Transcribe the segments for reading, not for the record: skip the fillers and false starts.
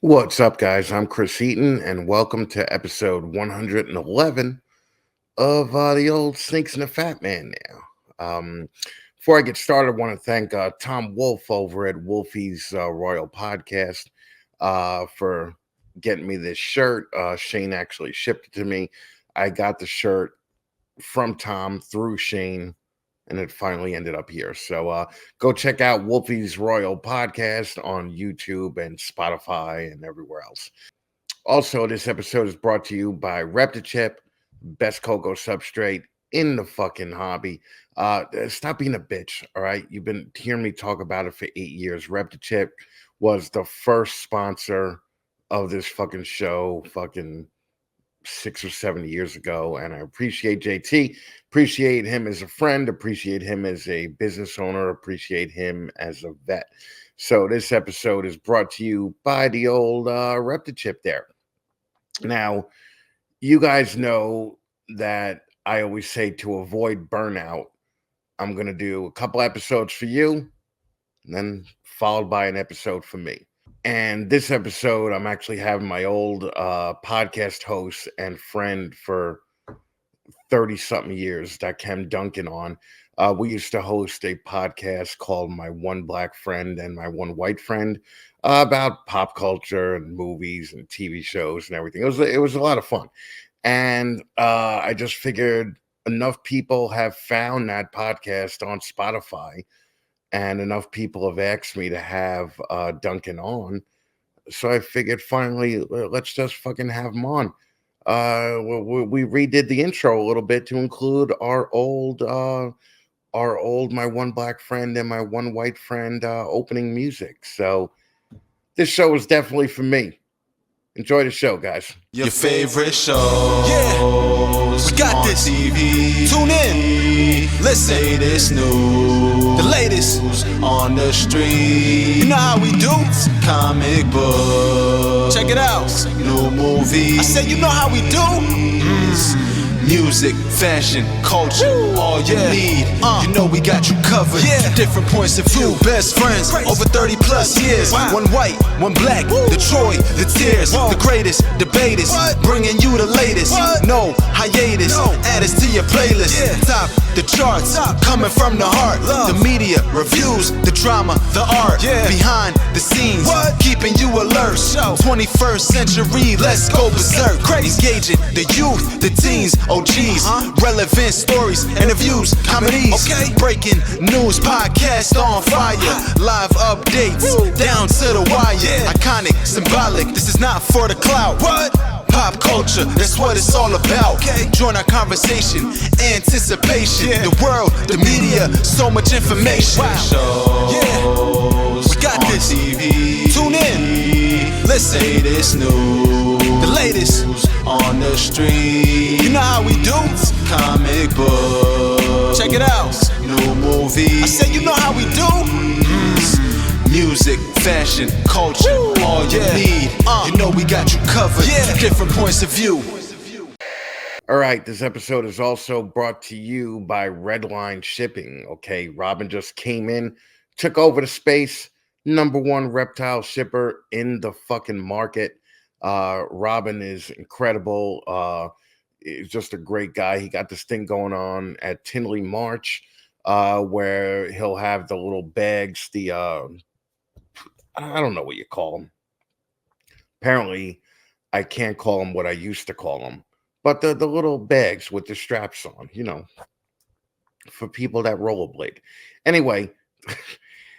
What's up, guys? I'm Chris Eaton, and welcome to episode 111 of the old Snakes and the Fat Man now. Before I get started, I want to thank Tom Wolf over at Wolfie's Royal Podcast for getting me this shirt. Shane actually shipped it to me. I got the shirt from Tom through Shane, and it finally ended up here. So go check out Wolfie's Royal Podcast on YouTube and Spotify and everywhere else. Also, this episode is brought to you by Reptichip, best cocoa substrate in the fucking hobby. Stop being a bitch, all right? You've been hearing me talk about it for 8 years. Reptichip was the first sponsor of this fucking show, fucking 6 or 7 years ago, and I appreciate JT, appreciate him as a friend, appreciate him as a business owner, appreciate him as a vet. So this episode is brought to you by the old Reptichip there. Now, you guys know that I always say to avoid burnout, I'm going to do a couple episodes for you, and then followed by an episode for me. And this episode, I'm actually having my old podcast host and friend for 30-something years, Dakim Duncan, on. We used to host a podcast called My One Black Friend and My One White Friend about pop culture and movies and TV shows and everything. It was a lot of fun. And I just figured enough people have found that podcast on Spotify, and enough people have asked me to have Duncan on. So I figured finally, let's just fucking have him on. We redid the intro a little bit to include our old My One Black Friend and My One White Friend opening music. So this show is definitely for me. Enjoy the show, guys. Your favorite shows. Yeah, we got this. TV. Tune in. Listen. Latest news. The latest on the street. You know how we do. Comic books. Check it out. New movies. I said, you know how we do. Music, fashion, culture, all you need. You know we got you covered. Different points of view, best friends, over 30 plus years. One white, one black, Detroit, the tears, the greatest debaters, bringing you the latest. No hiatus, add us to your playlist. Top the charts, coming from the heart. The media, reviews, the drama, the art, behind the scenes, keeping you alert. 21st century, let's go berserk. Engaging the youth, the teens, OGs, relevant stories, interviews, comedies, breaking news, podcast on fire, live updates, down to the wire, iconic, symbolic, this is not for the clout. Pop culture, that's what it's all about. Join our conversation, anticipation, the world, the media, so much information. We got this. TV. Tune in. Listen. Latest news. The latest on the street. You know how we do. Comic books. Check it out. New movies. I said, you know how we do. Music, fashion, culture, all you need. You know we got you covered. Different points of view. All right, this episode is also brought to you by Redline Shipping. Okay, Robin just came in, took over the space, #1 reptile shipper in the fucking market. Robin is incredible. He's just a great guy. He got this thing going on at Tinley March, where he'll have the little bags, the I don't know what you call them. Apparently, I can't call them what I used to call them. But the little bags with the straps on, you know, for people that rollerblade. Anyway,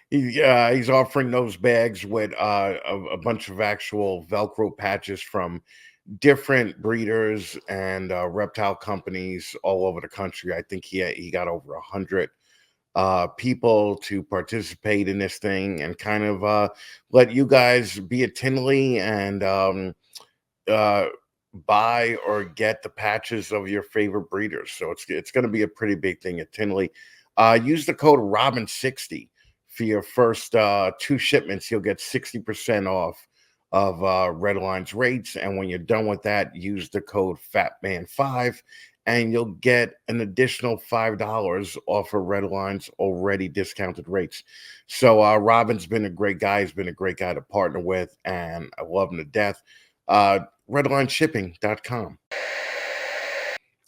he's offering those bags with a bunch of actual Velcro patches from different breeders and reptile companies all over the country. I think he got over 100 people to participate in this thing and kind of let you guys be at Tinley and buy or get the patches of your favorite breeders. So it's going to be a pretty big thing at Tinley. Use the code Robin60 for your first 2 shipments. You'll get 60% off of Redline's rates. And when you're done with that, use the code FATMAN5 and you'll get an additional $5 off of Redline's already discounted rates. So Robin's been a great guy. He's been a great guy to partner with, and I love him to death. Redlineshipping.com.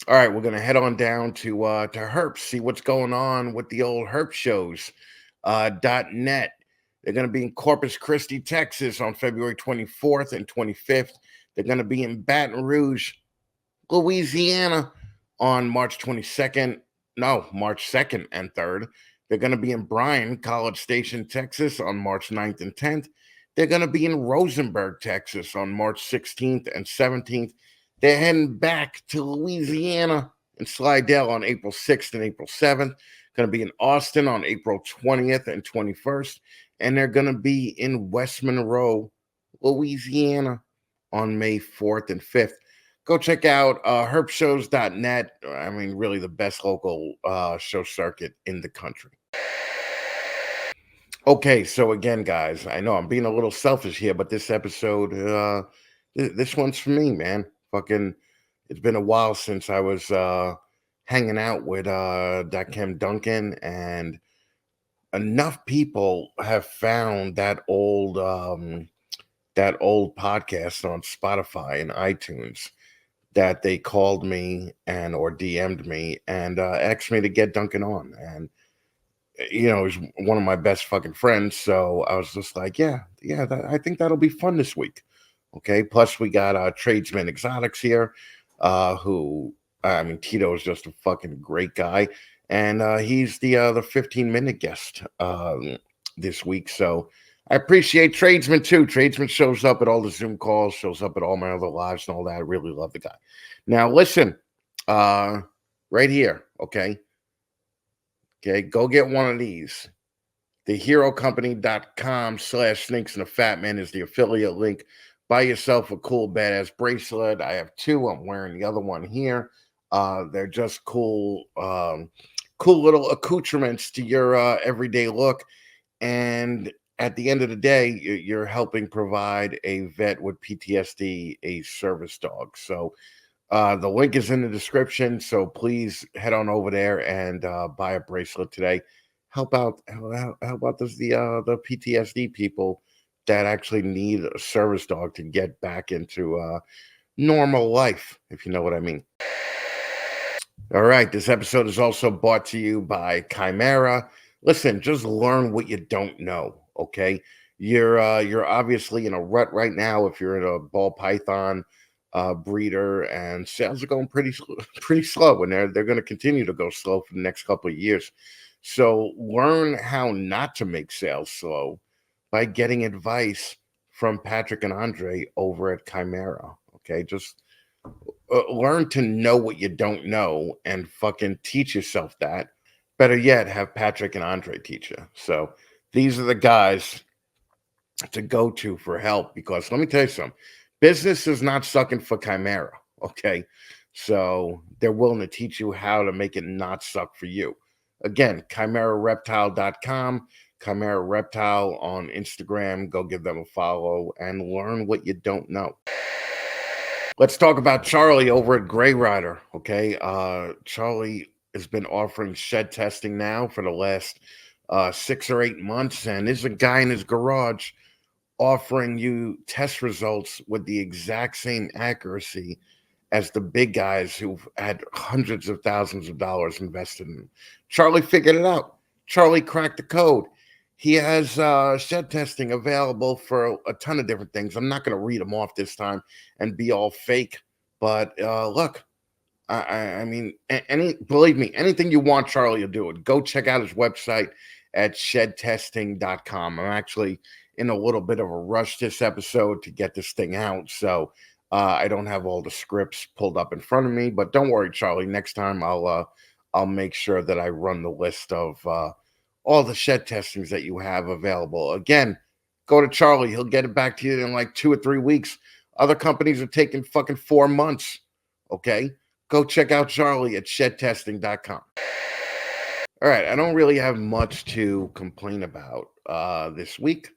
All right, we're gonna head on down to Herp, see what's going on with the old Herp shows. .net. They're gonna be in Corpus Christi, Texas on February 24th and 25th. They're gonna be in Baton Rouge, Louisiana on March 22nd. No, March 2nd and 3rd. They're gonna be in Bryan, College Station, Texas on March 9th and 10th. They're gonna be in Rosenberg, Texas on March 16th and 17th. They're heading back to Louisiana and Slidell on April 6th and April 7th. Going to be in Austin on April 20th and 21st. And they're going to be in West Monroe, Louisiana on May 4th and 5th. Go check out herpshows.net. I mean, really the best local show circuit in the country. Okay, so again, guys, I know I'm being a little selfish here, but this episode, this one's for me, man. Fucking, it's been a while since I was hanging out with Dakim Duncan, and enough people have found that old podcast on Spotify and iTunes that they called me and or DM'd me and asked me to get Duncan on. And he's one of my best fucking friends. So I was just like, yeah, I think that'll be fun this week. Okay. Plus, we got Tradesmen Exotics here, who, I mean, Tito is just a fucking great guy. And he's the 15-minute guest this week. So I appreciate Tradesmen too. Tradesmen shows up at all the Zoom calls, shows up at all my other lives and all that. I really love the guy. Now, listen, right here. Okay, go get one of these. TheHeroCompany.com/Snakes and the Fat Man is the affiliate link. Buy yourself a cool, badass bracelet. I have two. I'm wearing the other one here. They're just cool, cool little accoutrements to your everyday look. And at the end of the day, you're helping provide a vet with PTSD a service dog. So the link is in the description. So please head on over there and buy a bracelet today. Help out the PTSD people that actually need a service dog to get back into normal life, if you know what I mean. All right, this episode is also brought to you by Chimera. Listen, just learn what you don't know, okay? You're obviously in a rut right now if you're in a ball python breeder, and sales are going pretty slow, and they're going to continue to go slow for the next couple of years. So learn how not to make sales slow by getting advice from Patrick and Andre over at Chimera. Okay, just learn to know what you don't know and fucking teach yourself that. Better yet, have Patrick and Andre teach you. So these are the guys to go to for help, because let me tell you something. Business is not sucking for Chimera, okay? So they're willing to teach you how to make it not suck for you. Again, ChimeraReptile.com, Chimera Reptile on Instagram. Go give them a follow and learn what you don't know. Let's talk about Charlie over at Gray Rider, okay? Charlie has been offering shed testing now for the last 6 or 8 months, and there's a guy in his garage offering you test results with the exact same accuracy as the big guys who've had hundreds of thousands of dollars invested in them. Charlie figured it out. Charlie cracked the code. He has shed testing available for a ton of different things. I'm not going to read them off this time and be all fake, but look, I mean, believe me, anything you want, Charlie will do it. Go check out his website at shedtesting.com. I'm actually in a little bit of a rush this episode to get this thing out, so I don't have all the scripts pulled up in front of me. But don't worry, Charlie. Next time I'll make sure that I run the list of all the shed testings that you have available. Again, go to Charlie. He'll get it back to you in like 2 or 3 weeks. Other companies are taking fucking 4 months. Okay, go check out Charlie at shedtesting.com. All right, I don't really have much to complain about this week.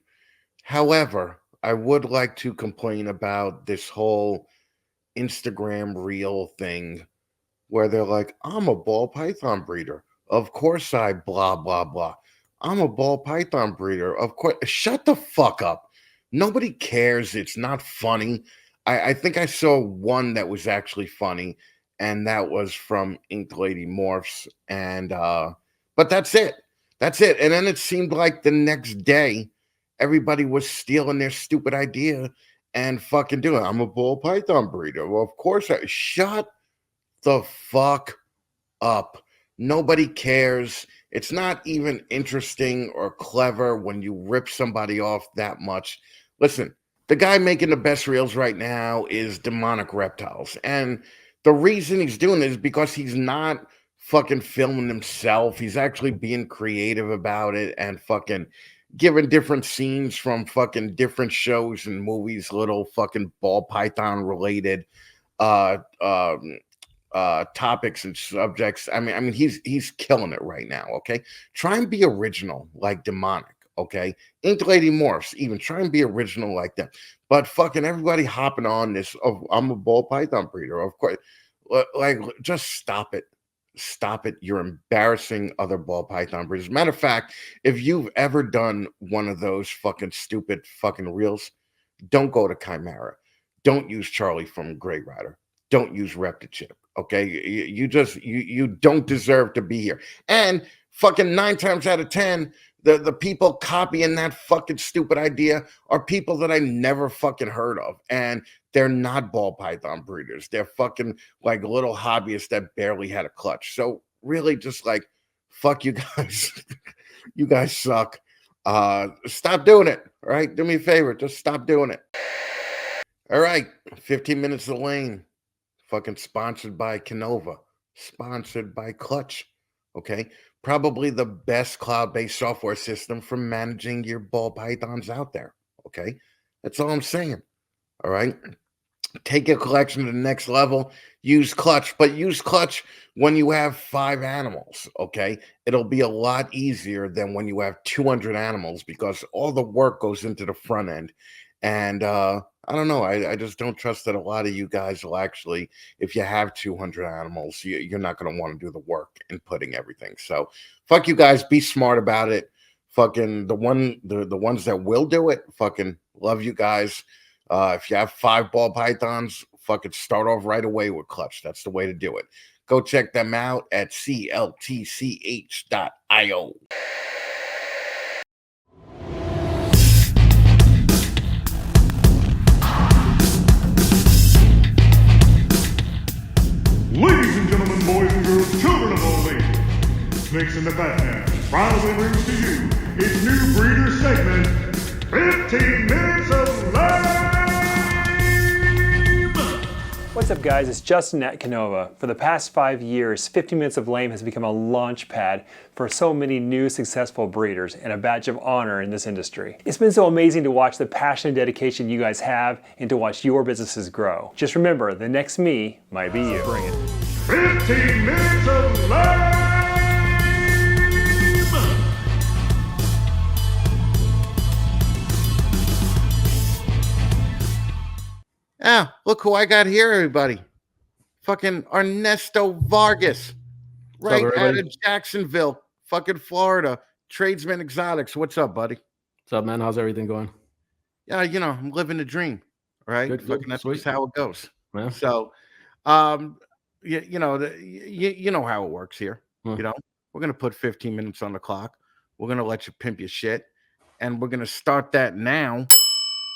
However, I would like to complain about this whole Instagram reel thing where they're like, I'm a ball python breeder. Of course I blah blah blah. I'm a ball python breeder. Of course. Shut the fuck up. Nobody cares. It's not funny. I think I saw one that was actually funny, and that was from Ink Lady Morphs. And but that's it. That's it. And then it seemed like the next day everybody was stealing their stupid idea and fucking doing it. I'm a ball python breeder. Well, of course I shut the fuck up. Nobody cares. It's not even interesting or clever when you rip somebody off that much. Listen, the guy making the best reels right now is Demonic Reptiles. And the reason he's doing it is because he's not fucking filming himself. He's actually being creative about it and fucking giving different scenes from fucking different shows and movies, little fucking ball python related uh um topics and subjects. I mean, he's killing it right now. Okay, try and be original like Demonic. Okay, Ink Lady Morphs, even try and be original like that. But fucking everybody hopping on this. Oh, I'm a ball python breeder. Of course, like just stop it. Stop it. You're embarrassing other ball python breeders. Matter of fact, if you've ever done one of those fucking stupid fucking reels, don't go to Chimera. Don't use Charlie from Grey Rider. Don't use Reptichip. Okay, you don't deserve to be here. And fucking 9 times out of 10, the people copying that fucking stupid idea are people that I never fucking heard of, and they're not ball python breeders. They're fucking like little hobbyists that barely had a clutch. So really, just like fuck you guys. You guys suck. Stop doing it. All right, do me a favor. Just stop doing it. All right, 15 minutes of lane. Fucking sponsored by Canova, sponsored by Clutch. Okay, probably the best cloud-based software system for managing your ball pythons out there. Okay, that's all I'm saying. All right, take your collection to the next level. Use Clutch, but use Clutch when you have 5 animals. Okay, it'll be a lot easier than when you have 200 animals because all the work goes into the front end. And I don't know. I just don't trust that a lot of you guys will actually, if you have 200 animals, you're not going to want to do the work in putting everything. So fuck you guys. Be smart about it. Fucking the ones that will do it, fucking love you guys. If you have 5 ball pythons, fucking start off right away with Clutch. That's the way to do it. Go check them out at cltch.io. Ladies and gentlemen, boys and girls, children of all ages, Snakes in the Fatman proudly brings to you its new breeder segment, 15 Minutes of Lame! What's up, guys? It's Justin at Canova. For the past 5 years, 15 Minutes of Lame has become a launch pad for so many new successful breeders and a badge of honor in this industry. It's been so amazing to watch the passion and dedication you guys have and to watch your businesses grow. Just remember, the next me might be you. Bring it. 15 Minutes of Lame! Ah, look who I got here, everybody. Fucking Ernesto Vargas. Right out of Jacksonville, fucking Florida. Tradesmen Exotics. What's up, buddy? What's up, man? How's everything going? Yeah, I'm living the dream. Right? Good, Fucking that's sweet. just how it goes. Yeah. So you know how it works here. Hmm. We're gonna put 15 minutes on the clock. We're gonna let you pimp your shit, and we're gonna start that now.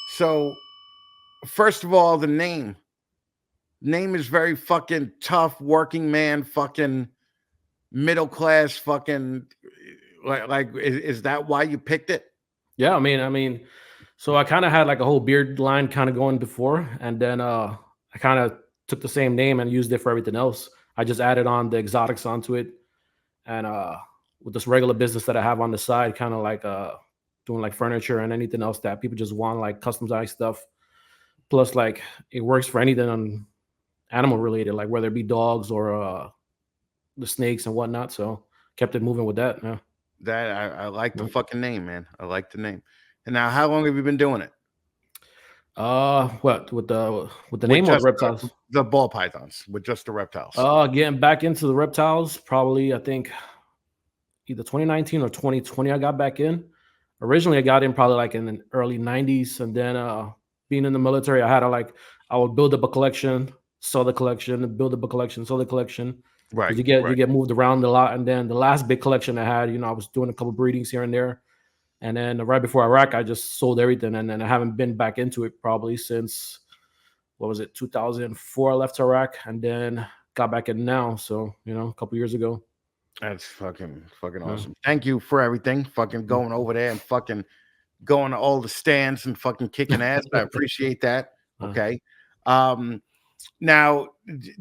So first of all, the name is very fucking tough, working man, fucking middle class, fucking like is that why you picked it? Yeah, I mean, so I kind of had like a whole beard line kind of going before, and then I kind of took the same name and used it for everything else. I just added on the exotics onto it, and with this regular business that I have on the side, kind of like doing like furniture and anything else that people just want, like customized stuff. Plus, like it works for anything on animal related, like whether it be dogs or the snakes and whatnot. So kept it moving with that. Yeah. That I like the fucking name, man. I like the name. And now, how long have you been doing it? What with the with name or the just reptiles? the ball pythons, with just the reptiles? Getting back into the reptiles, probably I think either 2019 or 2020 I got back in. Originally I got in probably like in the early 90s, and then being in the military, I had to like I would build up a collection, sell the collection, build up a collection, sell the collection. Because Right, you get moved around a lot. And then the last big collection I had, I was doing a couple breedings here and there. And then right before Iraq, I just sold everything. And then I haven't been back into it probably since what was it, 2004 I left Iraq, and then got back in now. So, a couple years ago. that's fucking Yeah. awesome. Thank you for everything. Fucking going over there and fucking going to all the stands and fucking kicking ass. I appreciate that. Uh, Okay. Um, now,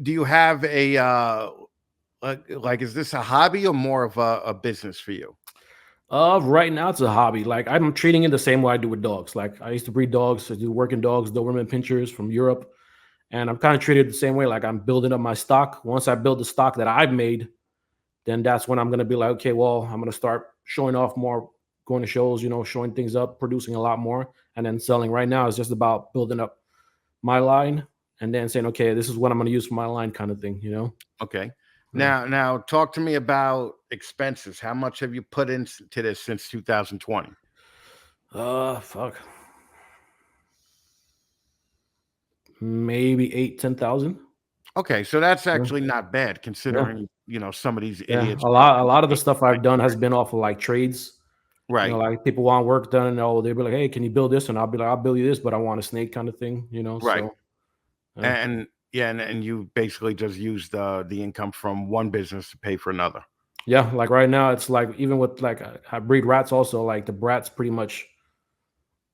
do you have a like is this a hobby or more of a business for you? right now it's a hobby. Like I'm treating it the same way I do with dogs. Like I used to breed dogs, I do working dogs, Doberman pinchers from Europe. And I'm kind of treated the same way. Like I'm building up my stock. Once I build the stock that I've made, then that's when I'm gonna be like, okay, well, I'm gonna start showing off more, going to shows, showing things up, producing a lot more, and then selling. Right now, it's just about building up my line and then saying, okay, this is what I'm gonna use for my line, kind of thing. Okay. Yeah. Now talk to me about expenses. How much have you put into this since 2020? Fuck, maybe 8, 10,000. Okay, so that's Yeah, actually not bad yeah, considering, some of these yeah. idiots A fucking lot of the hate stuff like I've done has been off of like trades. right, Like people want work done, and they'll be like, hey, can you build this? And I'll be like, I'll build you this, but I want a snake kind of thing. right. So yeah. And yeah, and you basically just use the income from one business to pay for another. Yeah, like right now, it's like even with like I breed rats also. Like the rats pretty much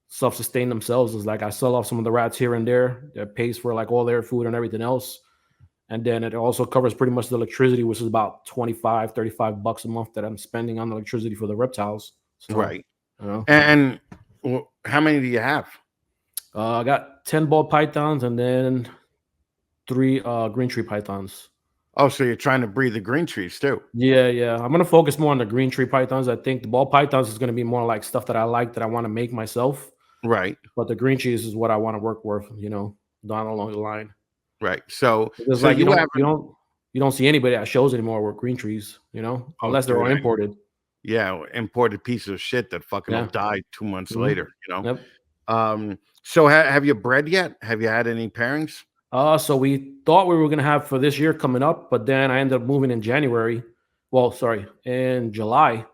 self-sustain themselves. Is like I sell off some of the rats here and there. That pays for like all their food and everything else. And then it also covers pretty much the electricity, which is about 25, $35 a month that I'm spending on electricity for the reptiles. So, Right. you know, And how many do you have? I got 10 ball pythons and then 3 green tree pythons. Oh, so you're trying to breed the green trees too. Yeah, yeah. I'm gonna focus more on the green tree pythons. I think the ball pythons is gonna be more like stuff that I like that I want to make myself. Right. But the green trees is what I want to work with, down along the line. Right. So Because so like you have you don't see anybody at shows anymore with green trees, oh unless they're all dude, imported. yeah, imported piece of shit that fucking will Yeah. die 2 months Mhm. later. Yep. So have you bred yet? Have you had any pairings? So we thought we were gonna have for this year coming up, but then I ended up moving in January. Well, sorry, in July,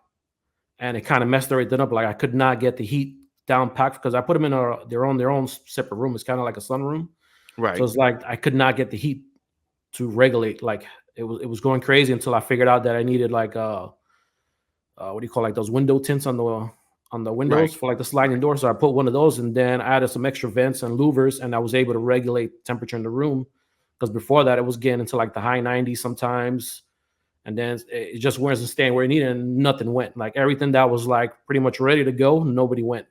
and it kind of messed everything up. Like I could not get the heat down packed because I put them in their own separate room. It's kind of like a sunroom. So Right. it's like I could not get the heat to regulate. Like it was going crazy until I figured out that I needed like what do you call like those window tints on the Right. windows for like the sliding door. So I put one of those and then I added some extra vents and louvers, and I was able to regulate temperature in the room. Because before that, it was getting into like the high 90s sometimes, and then it just wasn't staying where it needed, and nothing went. Like everything that was like pretty much ready to go, nobody went.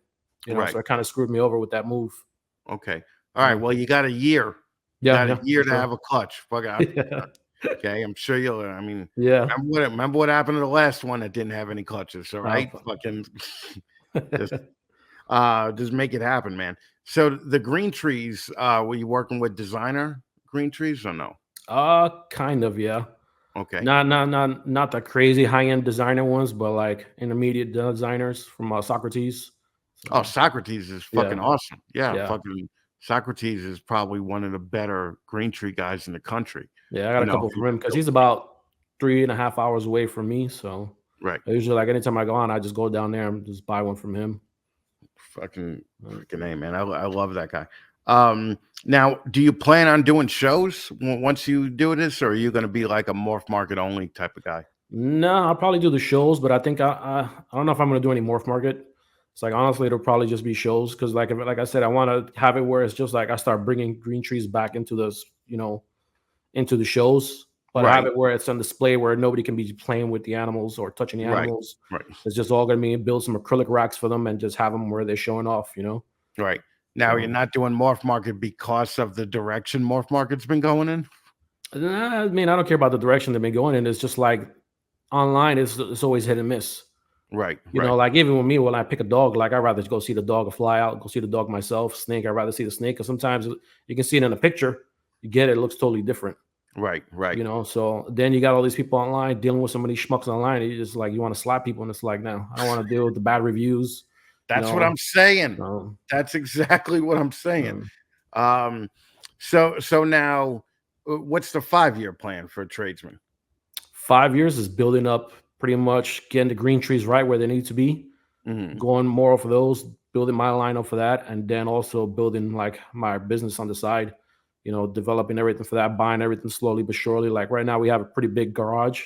Right. So it kind of screwed me over with that move. Okay. All right. Yeah, Well, you got a year. You yeah, got a yeah, year for to sure. have a clutch. Fuck out. Yeah, Okay. I'm sure you'll. I mean, yeah. remember what happened to the last one that didn't have any clutches. All right. Fucking just just make it happen, man. So the green trees. Were you working with designer green trees or no? Kind of, yeah. Okay. Not the crazy high end designer ones, but like intermediate designers from Socrates. Oh, So Socrates is yeah, fucking awesome. Yeah, yeah, fucking Socrates is probably one of the better green tree guys in the country. yeah. I got You a know, couple from him because he's about 3.5 hours away from me. So right? I usually like anytime I go on, I just go down there and just buy one from him. Fucking Uh, freaking A, man. I love that guy. Now, do you plan on doing shows once you do this, or are you going to be like a morph market only type of guy? No, I'll probably do the shows, but I think I don't know if I'm gonna do any morph market. It's like honestly, it'll probably just be shows because like I said, I want to have it where it's just like I start bringing green trees back into this, into the shows, but I have Right, it where it's on display where nobody can be playing with the animals or touching the right, animals. right, It's just all gonna be build some acrylic racks for them and just have them where they're showing off. right. Now you're So not doing morph market because of the direction morph market's been going in. I mean, I don't care about the direction they've been going in. It's just like online, it's always hit and miss. Right. You know, like even with me, when I pick a dog, like I'd rather go see the dog or fly out, go see the dog myself. Snake, I'd rather see the snake because sometimes you can see it in a picture, you get it, it looks totally different. Right. You know, so then you got all these people online dealing with some of these schmucks online. And you just like you want to slap people, and it's like, no, I don't want to deal with the bad reviews. That's what I'm saying. So, That's exactly what I'm saying. So now, what's the 5-year plan for Tradesmen? 5 years is building up, pretty much getting the green trees right where they need to be, going more for those, building my lineup for that, and then also building like my business on the side. You know, developing everything for that, buying everything slowly but surely. Like right now, we have a pretty big garage,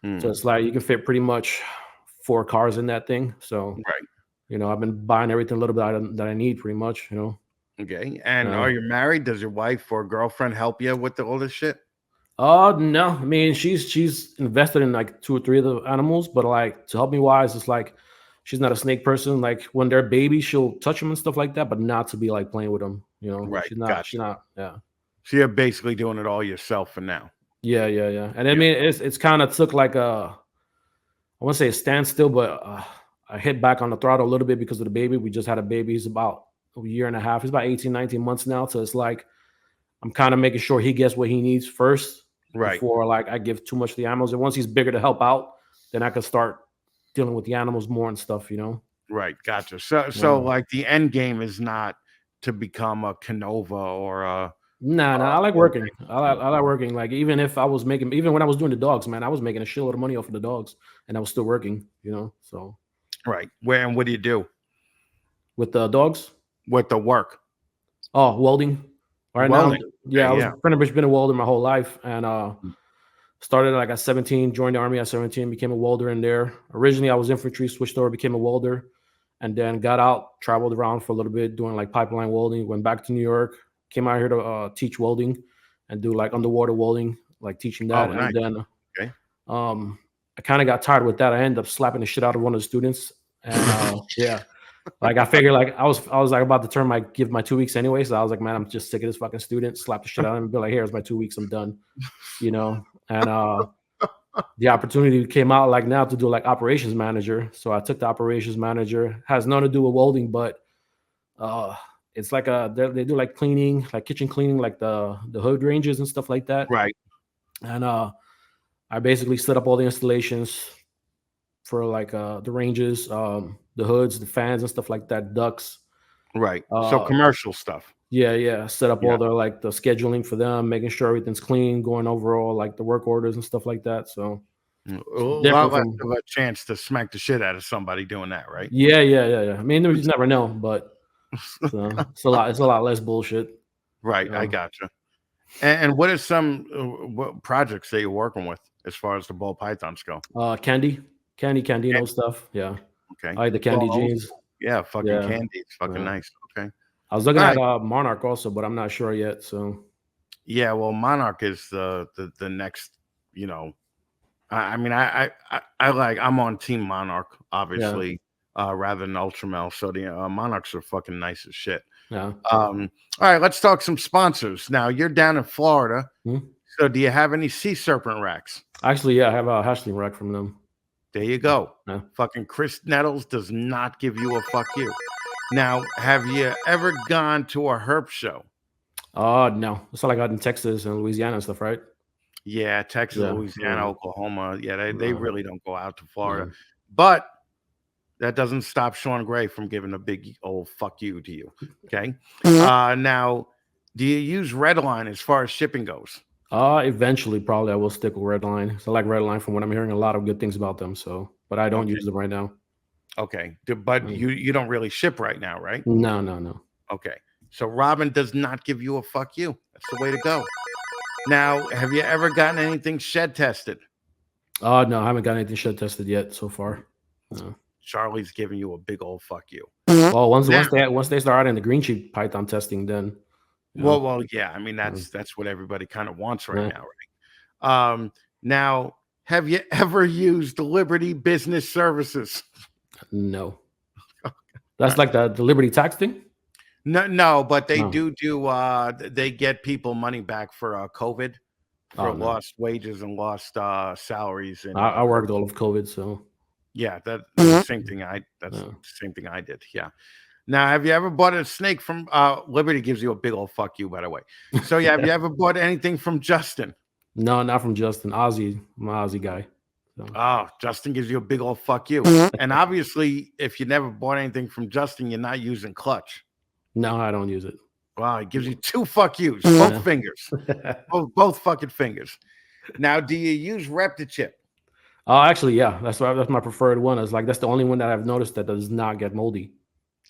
so it's like you can fit pretty much 4 cars in that thing. So, you know, I've been buying everything a little bit that I need, pretty much. You know. Okay. And are you married? Does your wife or girlfriend help you with all this shit? No. I mean, she's invested in like 2 or 3 of the animals, but like to help me wise, it's like she's not a snake person. Like when they're babies, she'll touch them and stuff like that, but not to be like playing with them. You know, Right. She's not. Gotcha. She's not. Yeah. So you're basically doing it all yourself for now. Yeah. And I mean, it's kind of took like I want to say a standstill, but I hit back on the throttle a little bit because of the baby. We just had a baby. He's about a year and a half. He's about 18, 19 months now. So it's like I'm kind of making sure he gets what he needs first before like I give too much to the animals. And once he's bigger to help out, then I can start dealing with the animals more and stuff, you know? Right. Gotcha. So like the end game is not to become a Canova or a. Nah, I like working. I like working. Like even if I was making, even when I was doing the dogs, man, I was making a shitload of money off of the dogs, and I was still working. You know, so right. What do you do with the dogs? With the work? Oh, welding. Right welding. Now, yeah, I was pretty much been a welder my whole life, and started like at 17, joined the army at 17, became a welder in there. Originally, I was infantry, switched over, became a welder, and then got out, traveled around for a little bit, doing like pipeline welding. Went back to New York. Came out here to teach welding and do like underwater welding, like teaching that. Oh, nice. And then I kind of got tired with that. I ended up slapping the shit out of one of the students. And like I figured like I was like about to give my 2 weeks anyway. So I was like, man, I'm just sick of this fucking student. Slap the shit out of him and be like, here's my 2 weeks, I'm done. You know, and the opportunity came out like now to do like operations manager. So I took the operations manager. Has nothing to do with welding, but it's like they do like cleaning, like kitchen cleaning, like the hood ranges and stuff like that. Right. And I basically set up all the installations for like the ranges, the hoods, the fans and stuff like that, ducts. Right. So commercial stuff. Yeah. Set up all the like the scheduling for them, making sure everything's clean, going over all like the work orders and stuff like that. So a lot less of a chance to smack the shit out of somebody doing that, right? Yeah. I mean, you never know, but so it's a lot less bullshit. Right. I gotcha. And what are some what projects that you're working with as far as the ball pythons go? Candy, stuff. Yeah. Okay. I like the candy jeans. Yeah, fucking candy. It's fucking nice. Okay. I was looking at Monarch also, but I'm not sure yet. So yeah, well, Monarch is the next, you know. I mean, I'm on Team Monarch, obviously. Rather than Ultramel. So the Monarchs are fucking nice as shit. Yeah. All right, let's talk some sponsors. Now you're down in Florida. So do you have any sea serpent racks? Actually, yeah, I have a hatchling rack from them. There you go. Yeah. Fucking Chris Nettles does not give you a fuck you. Now, have you ever gone to a herp show? No. It's not like out in Texas and Louisiana and stuff, right? Yeah, Texas, Louisiana, Oklahoma. Yeah, they really don't go out to Florida. But that doesn't stop Sean Gray from giving a big old fuck you to you. Okay. Now, do you use Redline as far as shipping goes? Eventually, probably I will stick with Redline. So I like Redline from what I'm hearing a lot of good things about them. So, but I don't use them right now. Okay. But you don't really ship right now, right? No. Okay. So Robin does not give you a fuck you. That's the way to go. Now, have you ever gotten anything shed tested? No, I haven't got anything shed tested yet so far. No. Charlie's giving you a big old fuck you. Well, once they start in the green sheet python testing, then. Well, yeah. I mean, that's what everybody kind of wants right now, right? Now, have you ever used Liberty Business Services? No. That's like the Liberty tax thing? No, but they do they get people money back for COVID, for lost wages and lost salaries. And I worked all of COVID, so. Yeah, that's the same thing. That's Yeah. the same thing I did. Yeah. Now, have you ever bought a snake from Liberty? Gives you a big old fuck you, by the way. So yeah, have you ever bought anything from Justin? No, not from Justin. Ozzy, my Ozzy guy. So. Oh, Justin gives you a big old fuck you. And obviously, if you never bought anything from Justin, you're not using clutch. No, I don't use it. Wow, he gives you 2 fuck yous, both fingers, both fucking fingers. Now, do you use Repti-Chip? Oh, actually, yeah, that's my preferred one. It's like that's the only one that I've noticed that does not get moldy.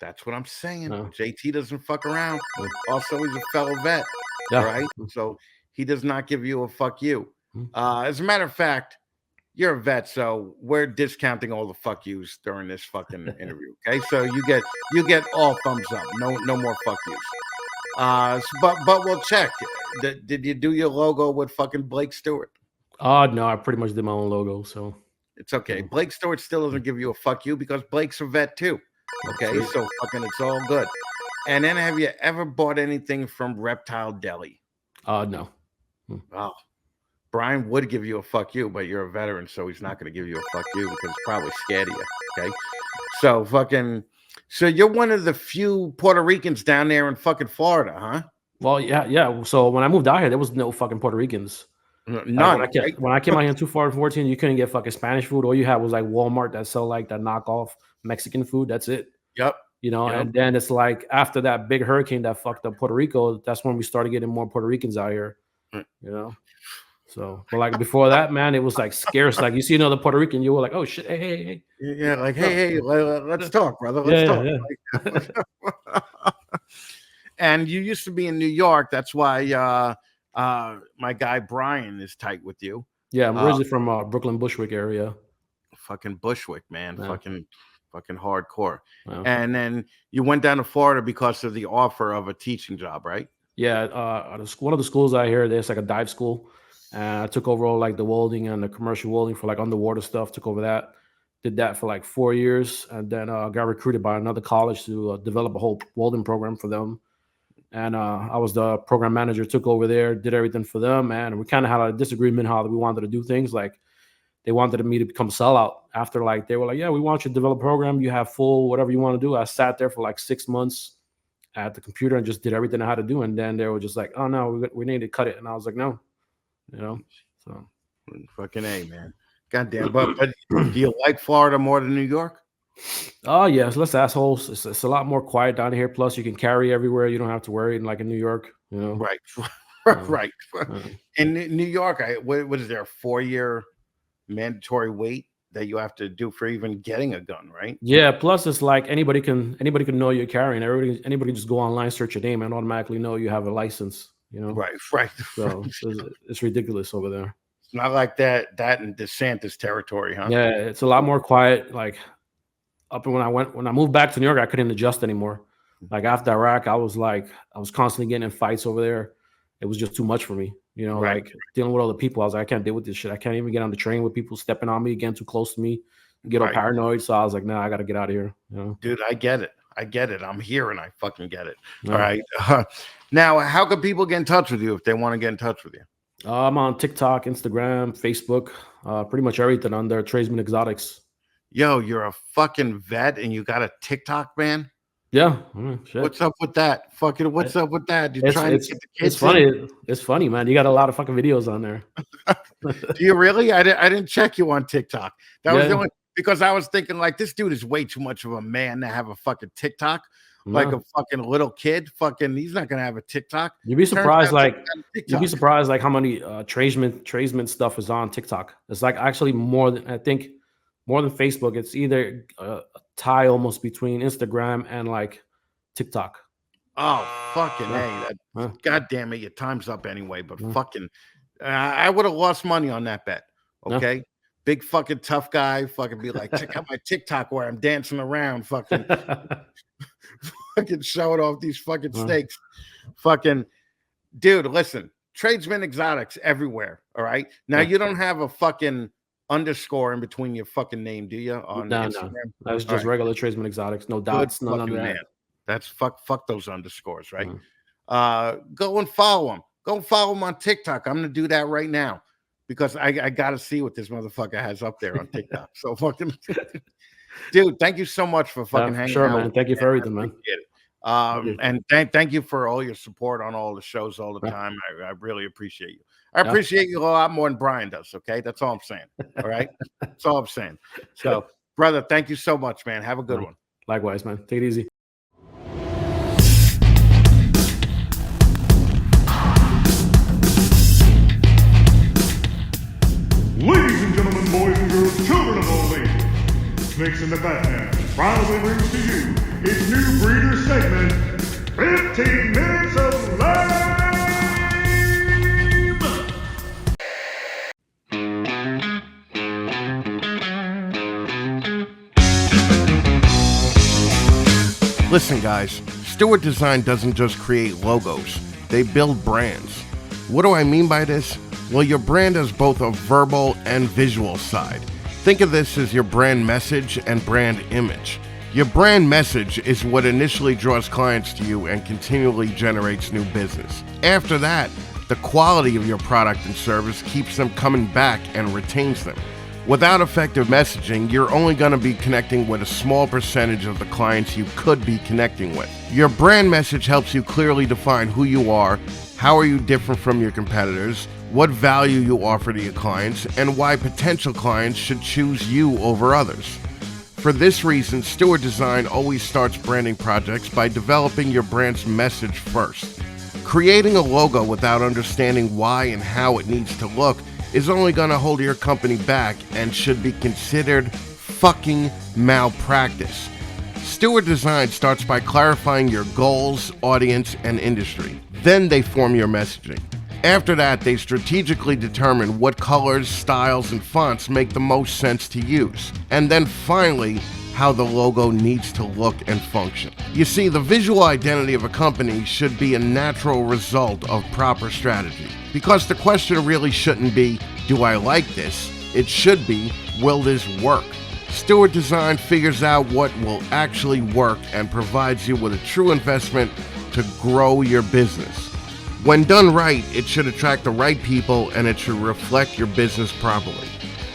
That's what I'm saying. No. JT doesn't fuck around. Also, he's a fellow vet. Yeah. All right. So he does not give you a fuck you. As a matter of fact, you're a vet, so we're discounting all the fuck yous during this fucking interview. Okay. So you get all thumbs up. No more fuck yous. But we'll check. Did you do your logo with fucking Blake Stewart? Oh no, I pretty much did my own logo, so it's okay. Blake Stewart still doesn't give you a fuck you because Blake's a vet too. Okay, so fucking it's all good. And then have you ever bought anything from Reptile Deli? No. Oh, Brian would give you a fuck you, but you're a veteran, so he's not going to give you a fuck you because he's probably scared of you. Okay, so you're one of the few Puerto Ricans down there in fucking Florida, huh? Well, yeah. So when I moved out here, there was no fucking Puerto Ricans. None. When I came out here in 2014, you couldn't get fucking Spanish food. All you had was like Walmart that sell like that knockoff Mexican food. That's it. Yep. You know, and then it's like after that big hurricane that fucked up Puerto Rico, that's when we started getting more Puerto Ricans out here. You know, so but like before that, man, it was like scarce. Like you see another Puerto Rican, you were like, oh shit, hey. Yeah, like hey, let's talk, brother. Let's talk. Yeah. And you used to be in New York. That's why my guy Brian is tight with you. Yeah, I'm originally from Brooklyn Bushwick area. Fucking Bushwick, man. Yeah. Fucking hardcore. Wow. And then you went down to Florida because of the offer of a teaching job, right? Yeah, one of the schools out here, there's like a dive school. And I took over all like the welding and the commercial welding for like underwater stuff. Took over that, did that for like 4 years, and then got recruited by another college to develop a whole welding program for them. And I was the program manager, took over there, did everything for them, man. And we kind of had a disagreement how we wanted to do things. Like they wanted me to become sellout after like they were like, yeah, we want you to develop a program. You have full whatever you want to do. I sat there for like 6 months at the computer and just did everything I had to do. And then they were just like, oh no, we need to cut it. And I was like, no, you know. So fucking A, man. Goddamn. But do you like Florida more than New York? Oh yes, less assholes. It's a lot more quiet down here. Plus, you can carry everywhere. You don't have to worry. Like in New York, you know. Right, right. In New York, what is there a 4-year mandatory wait that you have to do for even getting a gun, right? Yeah. Plus, it's like anybody can know you're carrying. Anybody just go online, search your name, and automatically know you have a license. You know. Right. So it's ridiculous over there. It's not like that in DeSantis territory, huh? Yeah, it's a lot more quiet. Like. Up when I moved back to New York, I couldn't adjust anymore. Like after Iraq, I was constantly getting in fights over there. It was just too much for me, you know. Right. Like dealing with other people. I was like, I can't deal with this shit. I can't even get on the train with people stepping on me, getting too close to me, get all paranoid. So I was like, nah, I got to get out of here. You know? Dude, I get it. I'm here and I fucking get it. Yeah. All right. Now, how can people get in touch with you if they want to get in touch with you? I'm on TikTok, Instagram, Facebook, pretty much everything under Tradesmen Exotics. Yo, you're a fucking vet and you got a TikTok, man? Yeah. Shit. What's up with that? Fucking what's up with that? You're trying to get the kids. It's funny. It's funny, man. You got a lot of fucking videos on there. Do you really? I didn't check you on TikTok. That was the only because I was thinking like this dude is way too much of a man to have a fucking TikTok. Like a fucking little kid. Fucking he's not gonna have a TikTok. You'd be surprised how many tradesman stuff is on TikTok. It's like actually more than Facebook. It's either a tie almost between Instagram and like TikTok. Oh, fucking A. God damn it. Your time's up anyway. But fucking, I would have lost money on that bet. Okay. Big fucking tough guy. Fucking be like, check out my TikTok where I'm dancing around. Fucking, fucking showing off these fucking snakes. Fucking, dude, listen. Tradesmen Exotics everywhere. All right. Now, you don't have a fucking underscore in between your fucking name, do you? On Instagram? No. That's just regular Tradesmen Exotics, no dots, none of that. Man. That's fuck those underscores, right? Go and follow him. Go and follow him on TikTok. I'm gonna do that right now. because I got to see what this motherfucker has up there on TikTok. So fucking, dude, thank you so much for fucking hanging sure, out. man. Thank you for everything, man. Appreciate it. Thank you. And thank you for all your support on all the shows all the time. I really appreciate you. I Yeah. appreciate you a lot more than Brian does. Okay, that's all I'm saying. All right, that's all I'm saying. So, brother, thank you so much, man. Have a good one. Likewise, man. Take it easy. Ladies and gentlemen, boys and girls, children of all ages, Snakes in the Fatman proudly brings to you its new breeder segment, 15 Minutes of Lame! Listen, guys, Stewart Design doesn't just create logos, they build brands. What do I mean by this? Well, your brand has both a verbal and visual side. Think of this as your brand message and brand image. Your brand message is what initially draws clients to you and continually generates new business. After that, the quality of your product and service keeps them coming back and retains them. Without effective messaging, you're only going to be connecting with a small percentage of the clients you could be connecting with. Your brand message helps you clearly define who you are, how are you different from your competitors, what value you offer to your clients, and why potential clients should choose you over others. For this reason, Stewart Design always starts branding projects by developing your brand's message first. Creating a logo without understanding why and how it needs to look is only going to hold your company back and should be considered fucking malpractice. Stewart Design starts by clarifying your goals, audience, and industry. Then they form your messaging. After that, they strategically determine what colors, styles, and fonts make the most sense to use. And then finally, how the logo needs to look and function. You see, the visual identity of a company should be a natural result of proper strategy. Because the question really shouldn't be, do I like this? It should be, will this work? Stewart Design figures out what will actually work and provides you with a true investment to grow your business. When done right, it should attract the right people and it should reflect your business properly.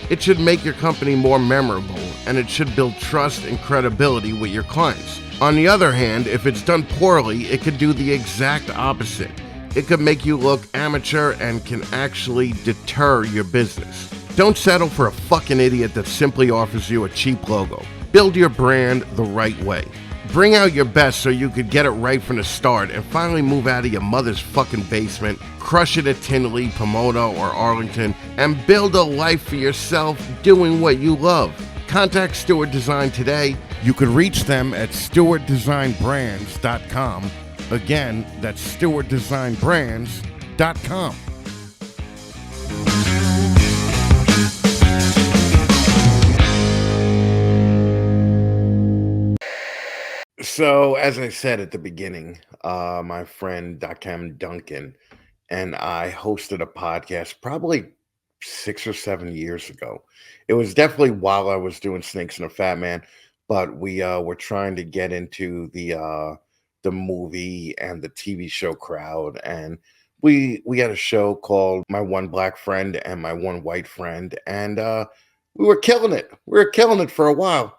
It should make your company more memorable and it should build trust and credibility with your clients. On the other hand, if it's done poorly, it could do the exact opposite. It could make you look amateur and can actually deter your business. Don't settle for a fucking idiot that simply offers you a cheap logo. Build your brand the right way. Bring out your best so you could get it right from the start and finally move out of your mother's fucking basement, crush it at Tinley, Pomona, or Arlington, and build a life for yourself doing what you love. Contact Stewart Design today. You could reach them at stewartdesignbrands.com. Again, that's stewartdesignbrands.com. So, as I said at the beginning, my friend Dakim Duncan and I hosted a podcast probably 6 or 7 years ago. It was definitely while I was doing Snakes and a Fat Man, but we were trying to get into the movie and the TV show crowd, and we had a show called My One Black Friend and My One White Friend, and we were killing it. We were killing it for a while.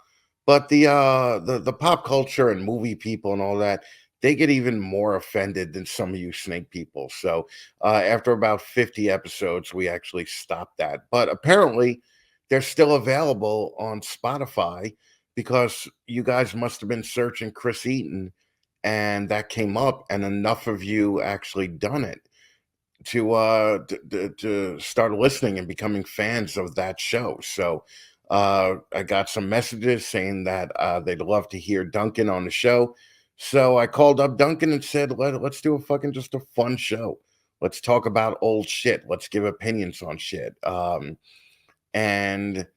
But the pop culture and movie people and all that, they get even more offended than some of you snake people. So after about 50 episodes, we actually stopped that. But apparently, they're still available on Spotify because you guys must have been searching Chris Eaton, and that came up, and enough of you actually done it to start listening and becoming fans of that show. So I got some messages saying that they'd love to hear Duncan on the show. So I called up Duncan and said, let's do just a fun show. Let's talk about old shit. Let's give opinions on shit. And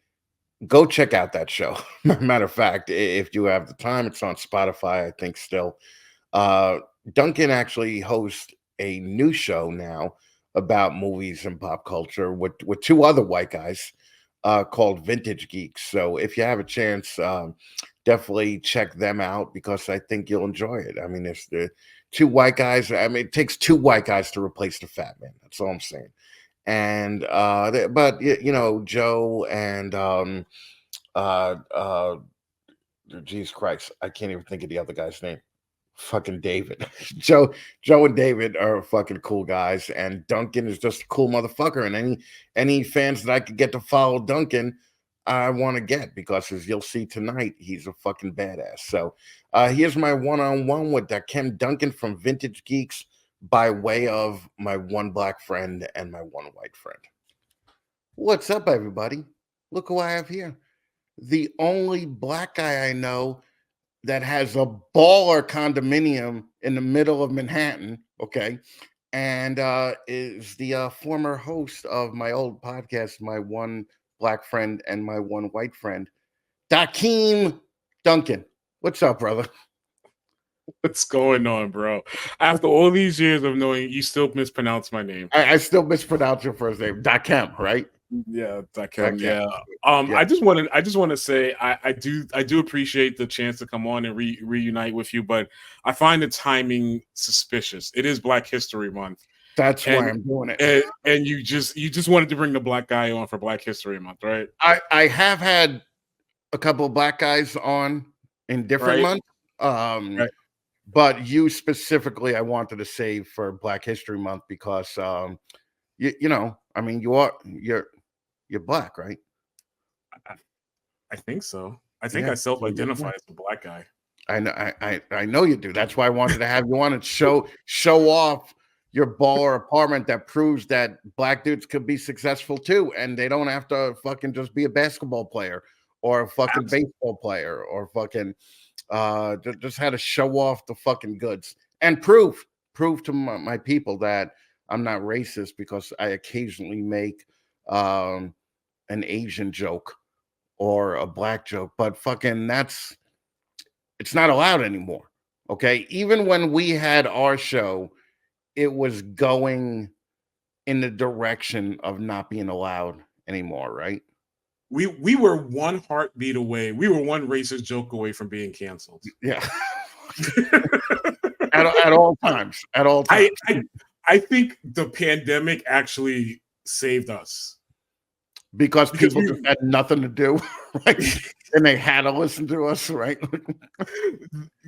go check out that show. Matter of fact, if you have the time, it's on Spotify, I think still. Duncan actually hosts a new show now about movies and pop culture with two other white guys called Vintage Geeks. So if you have a chance, definitely check them out because I think you'll enjoy it. I mean, it's the two white guys. I mean, it takes two white guys to replace the Fat Man. That's all I'm saying. And Joe and Jesus Christ, I can't even think of the other guy's name. Fucking David. Joe and David are fucking cool guys, and Duncan is just a cool motherfucker. And any fans that I could get to follow Duncan, I want to get, because as you'll see tonight, he's a fucking badass. So here's my one-on-one with Dakim Duncan from Vintage Geeks, by way of my one black friend and my one white friend. What's up, everybody? Look who I have here. The only black guy I know that has a baller condominium in the middle of Manhattan, okay, and is the former host of my old podcast, My One Black Friend and My One White Friend, Dakim Duncan. What's up, brother? What's going on, bro? After all these years of knowing, you still mispronounce my name. I still mispronounce your first name, Dakim, right? Yeah, Dakim. Yeah. Yeah. I just want to say I do appreciate the chance to come on and reunite with you, but I find the timing suspicious. It is Black History Month. That's why I'm doing it. And you just wanted to bring the black guy on for Black History Month, right? I have had a couple of black guys on in different months. Right. But you specifically, I wanted to save for Black History Month because, you know, I mean, you're black, right? I think so. I think I self-identify as a black guy. I know you do. That's why I wanted to have you on and show off your baller apartment that proves that black dudes could be successful too, and they don't have to fucking just be a basketball player or a fucking baseball player or fucking just had to show off the fucking goods and prove to my people that I'm not racist, because I occasionally make an Asian joke or a black joke, but fucking it's not allowed anymore. Okay, even when we had our show, it was going in the direction of not being allowed anymore, right? We were one heartbeat away. We were one racist joke away from being canceled. Yeah. at all times. At all times. I think the pandemic actually saved us. Because people just had nothing to do, right? And they had to listen to us, right?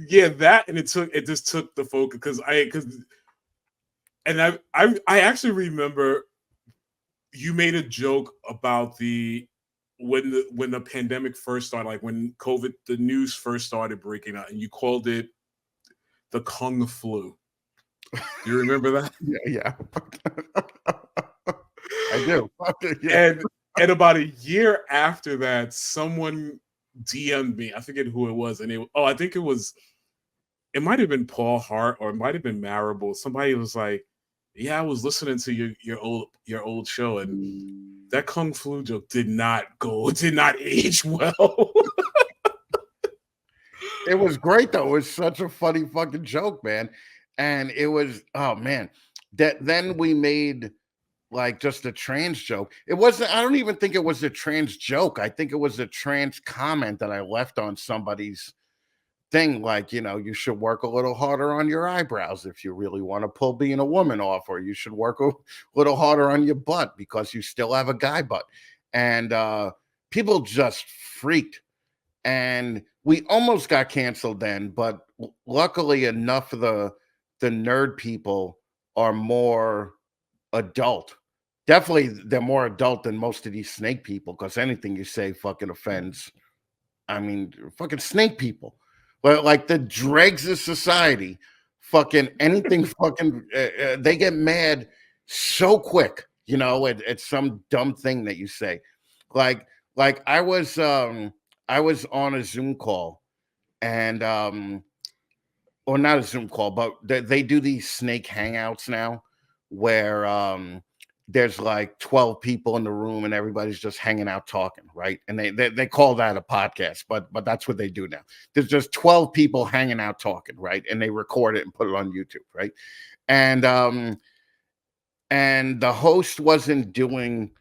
Yeah, that, and it just took the focus, I actually remember you made a joke about when the pandemic first started, like when COVID, the news first started breaking out, and you called it the Kung Flu. You remember that? Yeah. I do. Yeah. And about a year after that, someone DM'd me. I forget who it was, and I think it might have been Paul Hart or it might have been Marable. Somebody was like, "Yeah, I was listening to your old show, and that Kung Flu joke did not age well." It was great though. It was such a funny fucking joke, man. And it was, oh man, that then we made like just a trans joke. It wasn't, I don't even think it was a trans joke. I think it was a trans comment that I left on somebody's thing, like, you know, you should work a little harder on your eyebrows if you really want to pull being a woman off, or you should work a little harder on your butt because you still have a guy butt. And people just freaked, and we almost got canceled then, but luckily enough of the nerd people are more adult. Definitely they're more adult than most of these snake people, because anything you say fucking offends. I mean, fucking snake people. But like the dregs of society, fucking anything fucking, they get mad so quick, you know, at some dumb thing that you say. Like I was on a Zoom call, and or not a Zoom call, but they do these snake hangouts now where there's like 12 people in the room and everybody's just hanging out talking, right? And they call that a podcast, but that's what they do now. There's just 12 people hanging out talking, right? And they record it and put it on YouTube, right? And the host wasn't doing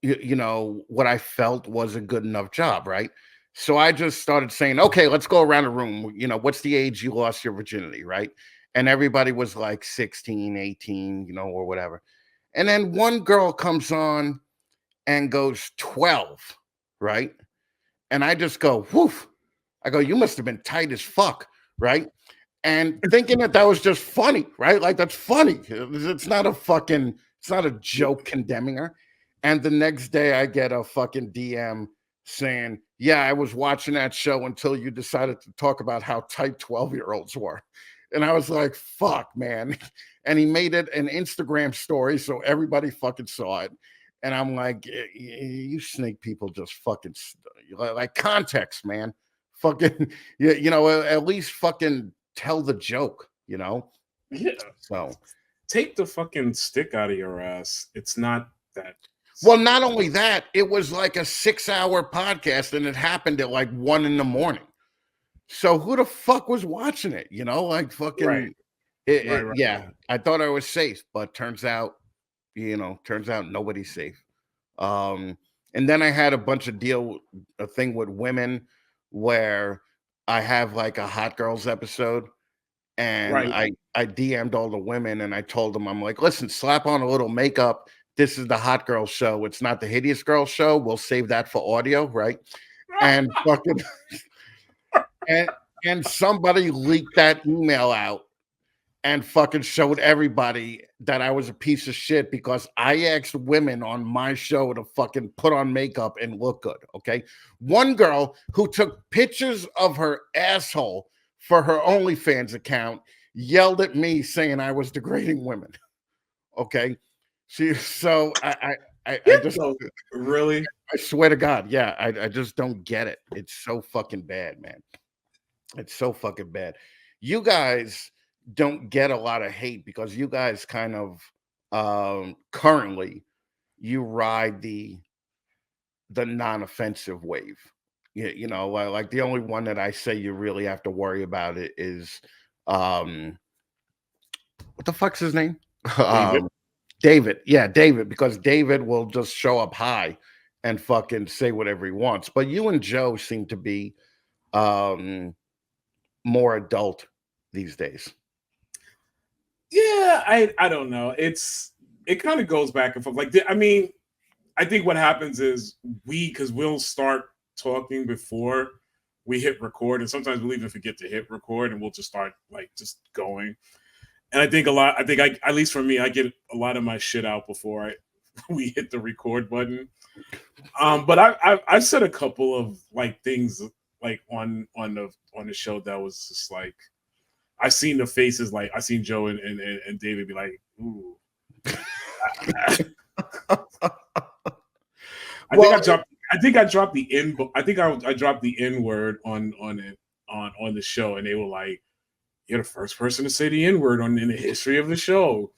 you know what I felt was a good enough job, right? So I just started saying, okay, let's go around the room. You know, what's the age you lost your virginity, right? And everybody was like 16, 18, you know, or whatever. And then one girl comes on and goes 12, right? And I just go, woof. I go, you must have been tight as fuck, right? And thinking that was just funny, right? Like, that's funny. It's not a joke condemning her. And the next day I get a fucking DM saying, yeah, I was watching that show until you decided to talk about how tight 12-year-olds were. And I was like, fuck, man. And he made it an Instagram story, so everybody fucking saw it. And I'm like, you snake people just fucking, like, context, man. Fucking, at least fucking tell the joke, Yeah. So take the fucking stick out of your ass. It's not that. Well, not only that, it was like a 6-hour podcast and it happened at like 1 a.m. So who the fuck was watching it? Like fucking right. Yeah, I thought I was safe, but turns out nobody's safe. And then I had a thing with women where I have like a Hot Girls episode, and I DM'd all the women and I told them, I'm like, listen, slap on a little makeup. This is the Hot Girl show. It's not the Hideous Girl show. We'll save that for audio, right? And fucking and somebody leaked that email out and fucking showed everybody that I was a piece of shit because I asked women on my show to fucking put on makeup and look good. Okay. One girl who took pictures of her asshole for her OnlyFans account yelled at me saying I was degrading women. Okay. So I just really, I swear to God, yeah, I just don't get it. It's so fucking bad, man. It's so fucking bad. You guys don't get a lot of hate because you guys kind of currently you ride the non-offensive wave. Like the only one that I say you really have to worry about it is what the fuck's his name? David. Yeah, David, because David will just show up high and fucking say whatever he wants. But you and Joe seem to be more adult these days. Yeah, I don't know. It kind of goes back and forth. Like, I mean, I think what happens is because we'll start talking before we hit record, and sometimes we'll even forget to hit record, and we'll just start like just going. And I think at least for me, I get a lot of my shit out before we hit the record button. But I've said a couple of like things like on the show that was just like, I've seen the faces, like I've seen Joe and David be like, ooh. I think I dropped the N. I think I dropped the N word on the show, and they were like, "You're the first person to say the N word in the history of the show."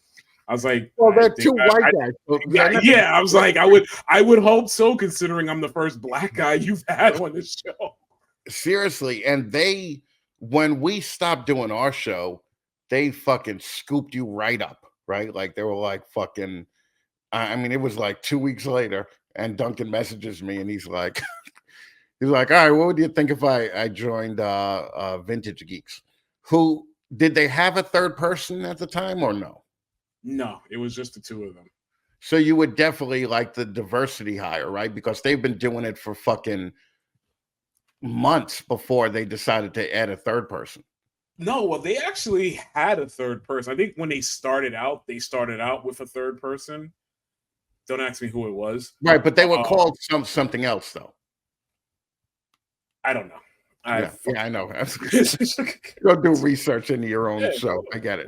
I was like, "Well, they're two white guys." Yeah, I was like, I would hope so, considering I'm the first black guy you've had on the show. Seriously, and when we stopped doing our show, they fucking scooped you right up, right? Like they were like fucking. I mean, it was like 2 weeks later, and Duncan messages me, and he's like, all right, what would you think if I joined Vintage Geeks? Who did they have a third person at the time or no? No, it was just the two of them. So you would definitely like the diversity hire, right? Because they've been doing it for fucking months before they decided to add a third person. No, well, they actually had a third person. I think when they started out with a third person. Don't ask me who it was. Right, but they were called something else, though. I don't know. I know. Go do research into your own show. I get it.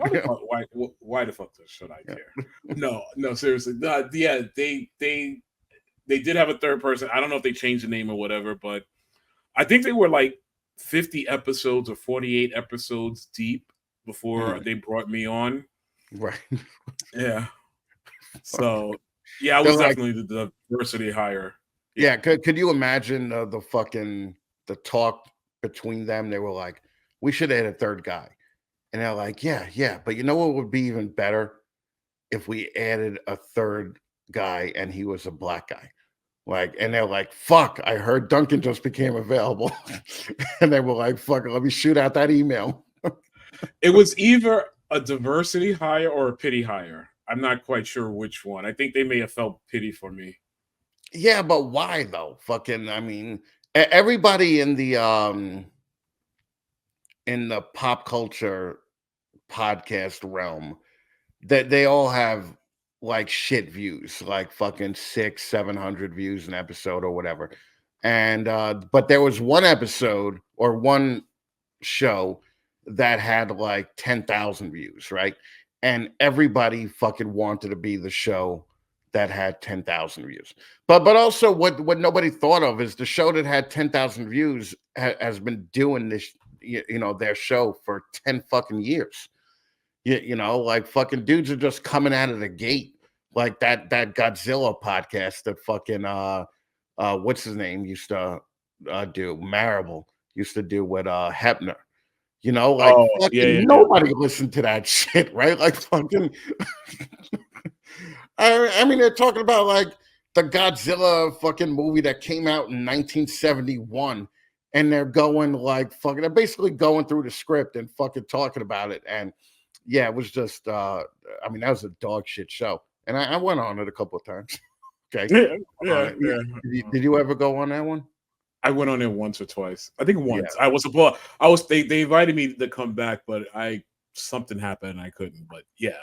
Why the fuck should I care? No, seriously. Yeah, they did have a third person. I don't know if they changed the name or whatever, but I think they were like 50 episodes or 48 episodes deep before they brought me on. Right. Yeah. So, yeah, I was definitely the diversity hire. Yeah. Could you imagine the talk between them? They were like, we should add a third guy. And they're like, yeah. But you know what would be even better? If we added a third guy and he was a black guy. Like, and they're like, fuck, I heard Duncan just became available. And they were like, fuck, let me shoot out that email. It was either a diversity hire or a pity hire. I'm not quite sure which one. I think they may have felt pity for me. Yeah, but why though? Fucking, I mean, everybody in the pop culture podcast realm, that they all have like shit views, like fucking 600-700 views an episode or whatever. And but there was one episode or one show that had like 10,000 views, right? And everybody fucking wanted to be the show that had 10,000 views. But also what nobody thought of is the show that had 10,000 views has been doing this, you know, their show for 10 fucking years. You know, like fucking dudes are just coming out of the gate, like that Godzilla podcast that fucking what's his name used to do, Marable used to do with Hepner. You know, like Oh, yeah. fucking nobody listened to that shit, right? Like fucking I mean, they're talking about like the Godzilla fucking movie that came out in 1971, and they're going like fucking, they're basically going through the script and fucking talking about it. And yeah, it was just I mean, that was a dog shit show. And I went on it a couple of times. Okay. Yeah. Did you ever go on that one? I went on it once or twice. I think once. Yeah. They invited me to come back, but something happened and I couldn't. But yeah.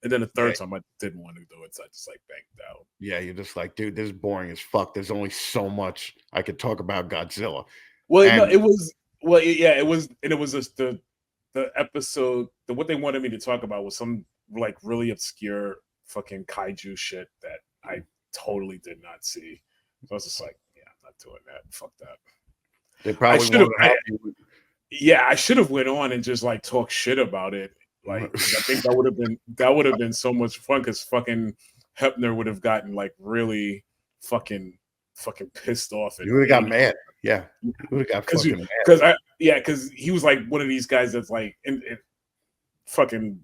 And then the third time I didn't want to do it, so I just like banked out. Yeah, you're just like, dude, this is boring as fuck. There's only so much I could talk about Godzilla. Well, no, it was and it was just the episode. What they wanted me to talk about was some like really obscure fucking kaiju shit that I totally did not see. So I was just like, yeah, I'm not doing that. Fuck that. They probably I should have went on and just like talk shit about it. Like, I think that would have been so much fun because fucking Hepner would have gotten like really fucking pissed off. You would have got mad. Yeah, you would have got fucking mad. Because he was like one of these guys that's like, and fucking,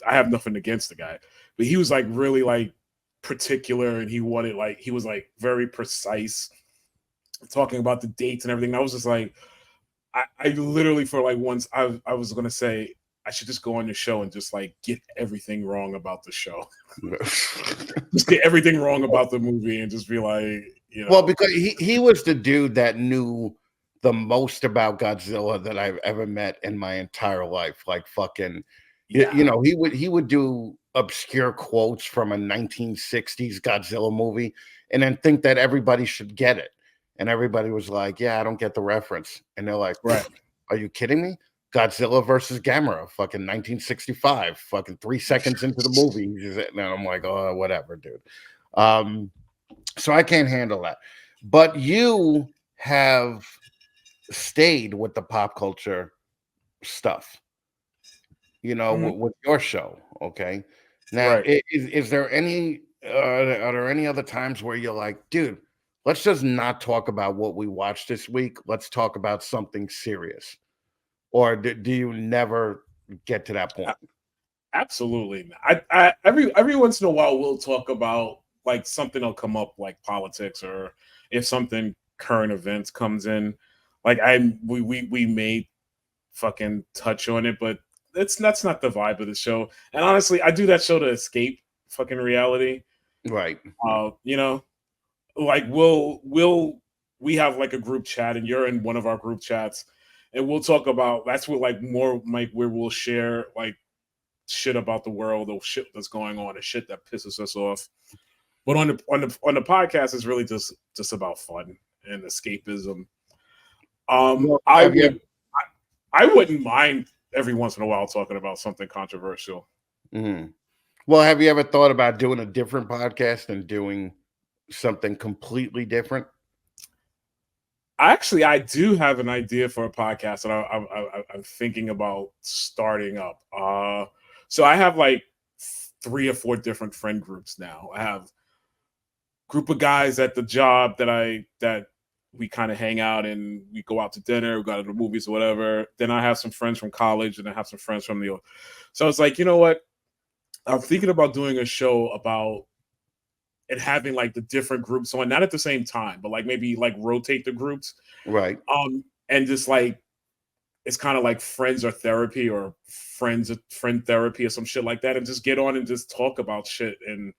I have nothing against the guy, but he was like really like particular, and he was like very precise, talking about the dates and everything. And I was just like, I literally for like once I was gonna say, I should just go on your show and just like get everything wrong about the show. Just get everything wrong about the movie and just be like, you know. Well, because he was the dude that knew the most about Godzilla that I've ever met in my entire life. Like fucking, you know, he would do obscure quotes from a 1960s Godzilla movie and then think that everybody should get it. And everybody was like, yeah, I don't get the reference. And they're like, right. Are you kidding me? Godzilla versus Gamera, fucking 1965, fucking 3 seconds into the movie. And I'm like, oh, whatever, dude. So I can't handle that. But you have stayed with the pop culture stuff, you know, with your show. Okay. Now, is there any, are there any other times where you're like, dude, let's just not talk about what we watched this week. Let's talk about something serious. Or do you never get to that point? Absolutely. I every once in a while we'll talk about like something will come up like politics, or if something current events comes in, like we may fucking touch on it, but that's not the vibe of the show. And honestly, I do that show to escape fucking reality. Right. You know, like we have like a group chat, and you're in one of our group chats. And we'll talk about, that's what like more like where we'll share like shit about the world or shit that's going on and shit that pisses us off. But on the podcast, it's really just about fun and escapism. I wouldn't mind every once in a while talking about something controversial. Mm-hmm. Well, have you ever thought about doing a different podcast and doing something completely different? Actually, I do have an idea for a podcast that I'm thinking about starting up. So I have like 3 or 4 different friend groups now. I have a group of guys at the job that we kind of hang out and we go out to dinner, we go to the movies or whatever. Then I have some friends from college, and I have some friends from the. So it's like, you know what? I'm thinking about doing a show about and having like the different groups on, not at the same time, but like maybe like rotate the groups. Right. And just like it's kind of like friends or therapy or friend therapy or some shit like that, and just get on and just talk about shit and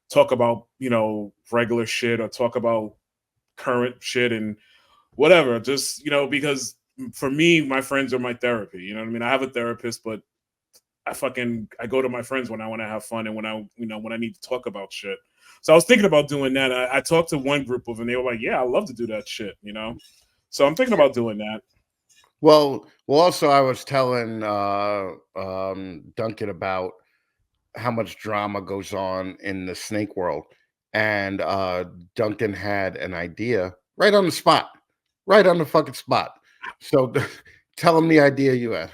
talk about, regular shit or talk about current shit and whatever. Just, because for me, my friends are my therapy. You know what I mean? I have a therapist, but I go to my friends when I want to have fun and when I need to talk about shit. So I was thinking about doing that. I talked to one group of them, and they were like, "Yeah, I love to do that shit," So I'm thinking about doing that. Well, also I was telling Duncan about how much drama goes on in the snake world, and Duncan had an idea right on the spot, right on the fucking spot. So tell him the idea you had.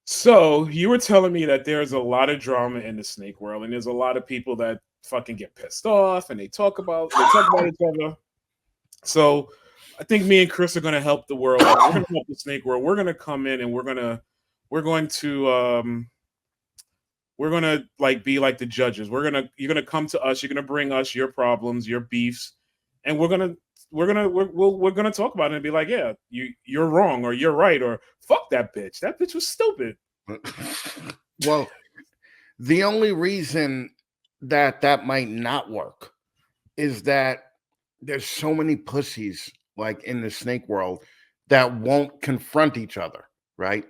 So you were telling me that there's a lot of drama in the snake world, and there's a lot of people that fucking get pissed off and they talk about each other. So I think me and Chris are going to help the world. We're going to help the snake world. We're going to come in and we're going to like be like the judges. You're going to come to us. You're going to bring us your problems, your beefs, and we're going to talk about it and be like, yeah, you're wrong or you're right or fuck that bitch. That bitch was stupid. Well, the only reason that might not work is that there's so many pussies like in the snake world that won't confront each other, right?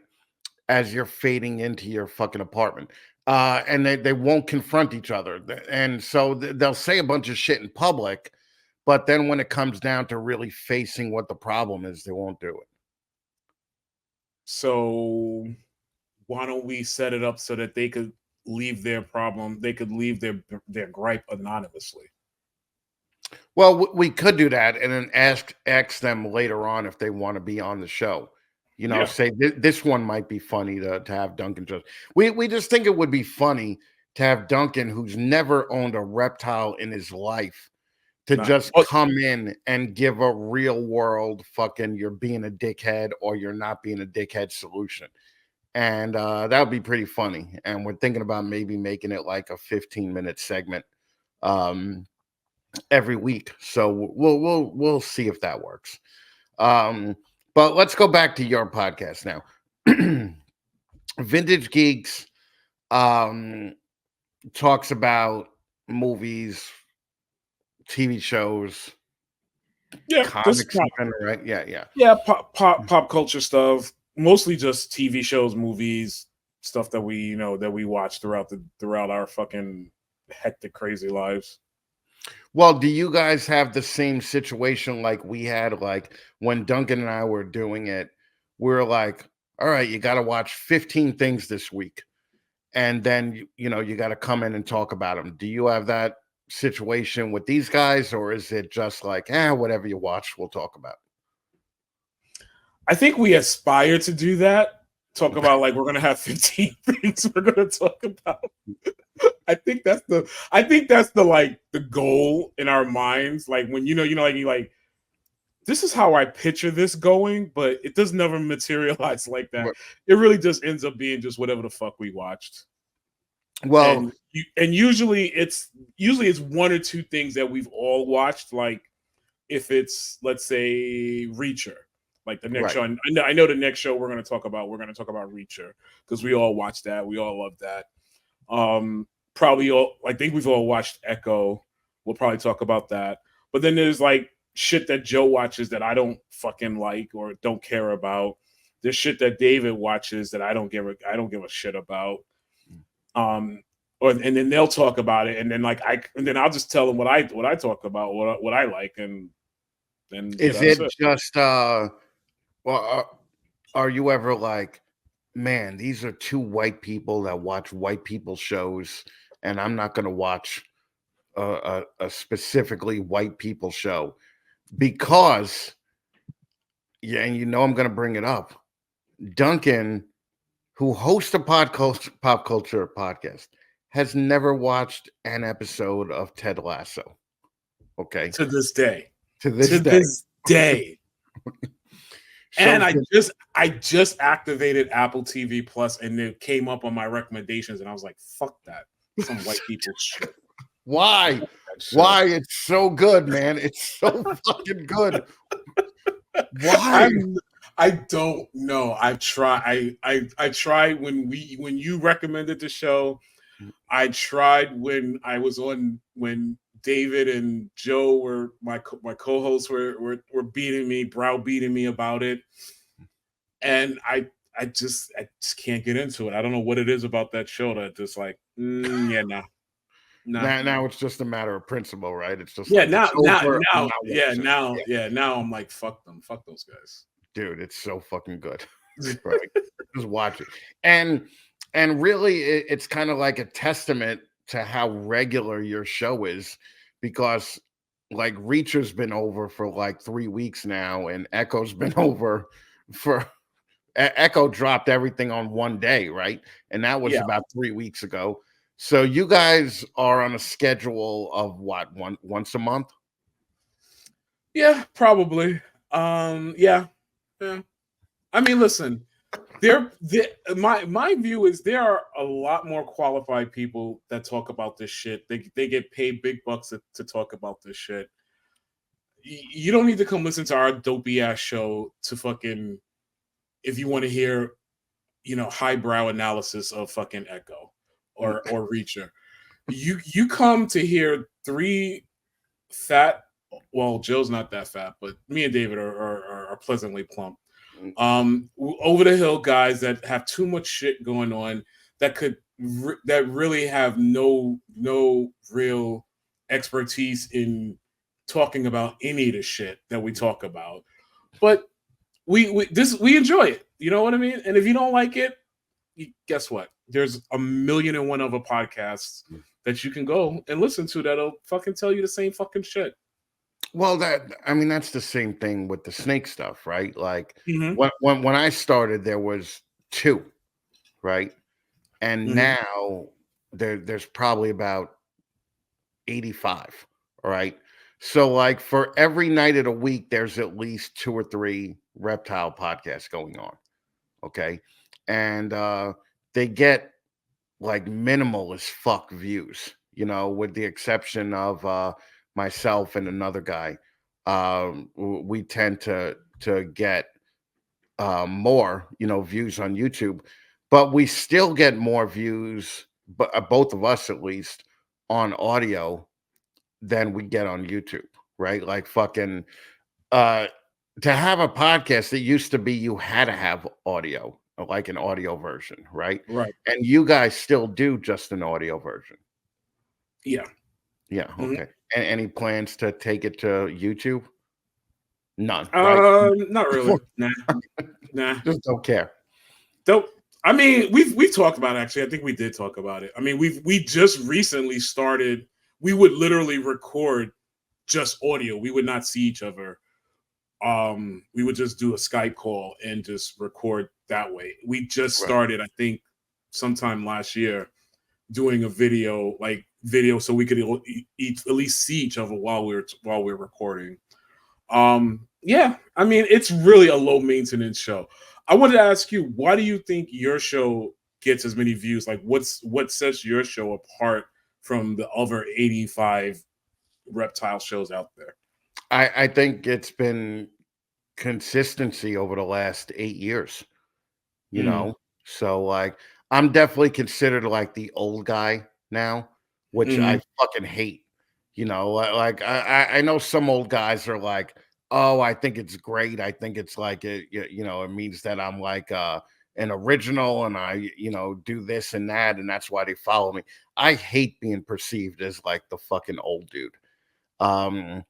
As you're fading into your fucking apartment. And they won't confront each other. And so they'll say a bunch of shit in public, but then when it comes down to really facing what the problem is, they won't do it. So why don't we set it up so that they could leave their problem, they could leave their gripe anonymously? Well, we could do that and then ask them later on if they want to be on the show. Yeah. Say this one might be funny to have Duncan just. We just think it would be funny to have Duncan, who's never owned a reptile in his life, to just come in and give a real world fucking you're being a dickhead or you're not being a dickhead solution. And that would be pretty funny. And we're thinking about maybe making it like a 15-minute segment every week. So we'll see if that works. But let's go back to your podcast now. Vintage Geeks talks about movies, TV shows, comics, right? Yeah. Pop culture stuff, mostly just TV shows, movies, stuff that we watch throughout our fucking hectic, crazy lives. Well, do you guys have the same situation like we had? Like when Duncan and I were doing it, we were like, all right, you got to watch 15 things this week. And then, you got to come in and talk about them. Do you have that situation with these guys, or is it just like, whatever you watch, we'll talk about? I think we aspire to do that. Talk about like we're gonna have 15 things we're gonna talk about. I think that's the like the goal in our minds. Like when like this is how I picture this going, but it does never materialize like that. Right. It really just ends up being just whatever the fuck we watched. Well, and usually it's one or two things that we've all watched. Like if it's, let's say, Reacher. Like the next show, I know the next show we're going to talk about Reacher because we all watched that. We all love that. I think we've all watched Echo. We'll probably talk about that. But then there's like shit that Joe watches that I don't fucking like or don't care about. There's shit that David watches that I don't give a shit about. And then they'll talk about it, and then I'll just tell them what I talk about, what I like, and is it just well, are you ever like, man, these are two white people that watch white people shows, and I'm not going to watch a specifically white people show because, and I'm going to bring it up. Duncan, who hosts a pop culture podcast, has never watched an episode of Ted Lasso. Okay, to this day. So, and I just activated Apple TV Plus, and it came up on my recommendations, and I was like, "Fuck that! Some white people shit." Why? Why? It's so good, man! It's so fucking good. Why? I don't know. I've tried. I tried when you recommended the show. I tried when I was on when David and Joe were my co-hosts were beating me, browbeating me about it, and I just can't get into it. I don't know what it is about that show that just like yeah, nah. Now it's just a matter of principle, right? It's just Yeah, like it's over. I'm not watching. now I'm like, fuck them, fuck those guys. Dude, it's so fucking good. Right? Just watch it. And really it's kind of like a testament to how regular your show is, because like Reacher's been over for like 3 weeks now, and Echo's been over for Echo dropped everything on one day, right? And that was Yeah, about 3 weeks ago. So you guys are on a schedule of what, once a month? yeah, probably. Yeah, yeah. I mean, listen, my view is there are a lot more qualified people that talk about this shit. They get paid big bucks to talk about this shit. You don't need to come listen to our dopey ass show to fucking if you want to hear, highbrow analysis of fucking Echo or Reacher. You come to hear three fat. Well, Joe's not that fat, but me and David are pleasantly plump. Over the hill guys that have too much shit going on that that really have no real expertise in talking about any of the shit that we talk about, but we enjoy it. You know what I mean? And if you don't like it, guess what? There's a million and one other podcasts that you can go and listen to that'll fucking tell you the same fucking shit. Well, that's the same thing with the snake stuff, right? Like Mhm. when I started, there was 2, right? And Mhm. now there's probably about 85, all right? So like for every night of the week, there's at least 2 or 3 reptile podcasts going on, okay? And they get like minimal as fuck views, with the exception of myself and another guy. We tend to get more, views on YouTube, but we still get more views, but both of us at least, on audio than we get on YouTube, right? Like fucking uh to have a podcast, it used to be you had to have audio, like an audio version, right? Right. And you guys still do just an audio version. Yeah. Yeah, Mhm. okay. And any plans to take it to YouTube? None, right? Not really. Nah. Just don't care. Don't. I mean, we've talked about it, actually. I think we did talk about it. I mean, we just recently started. We would literally record just audio. We would not see each other. We would just do a Skype call and just record that way. We just Right. started, I think, sometime last year, doing a video, so we could at least see each other while we're recording. Yeah, I mean, it's really a low maintenance show. I wanted to ask you, why do you think your show gets as many views? Like, what sets your show apart from the other 85 reptile shows out there? I think it's been consistency over the last 8 years, you Mm, know? So, like, I'm definitely considered, like, the old guy now, which I mm, fucking hate, like, I know some old guys are like, "Oh, I think it's great. I think it's like it means that I'm like, an original and I, do this and that, and that's why they follow me." I hate being perceived as, like, the fucking old dude. Um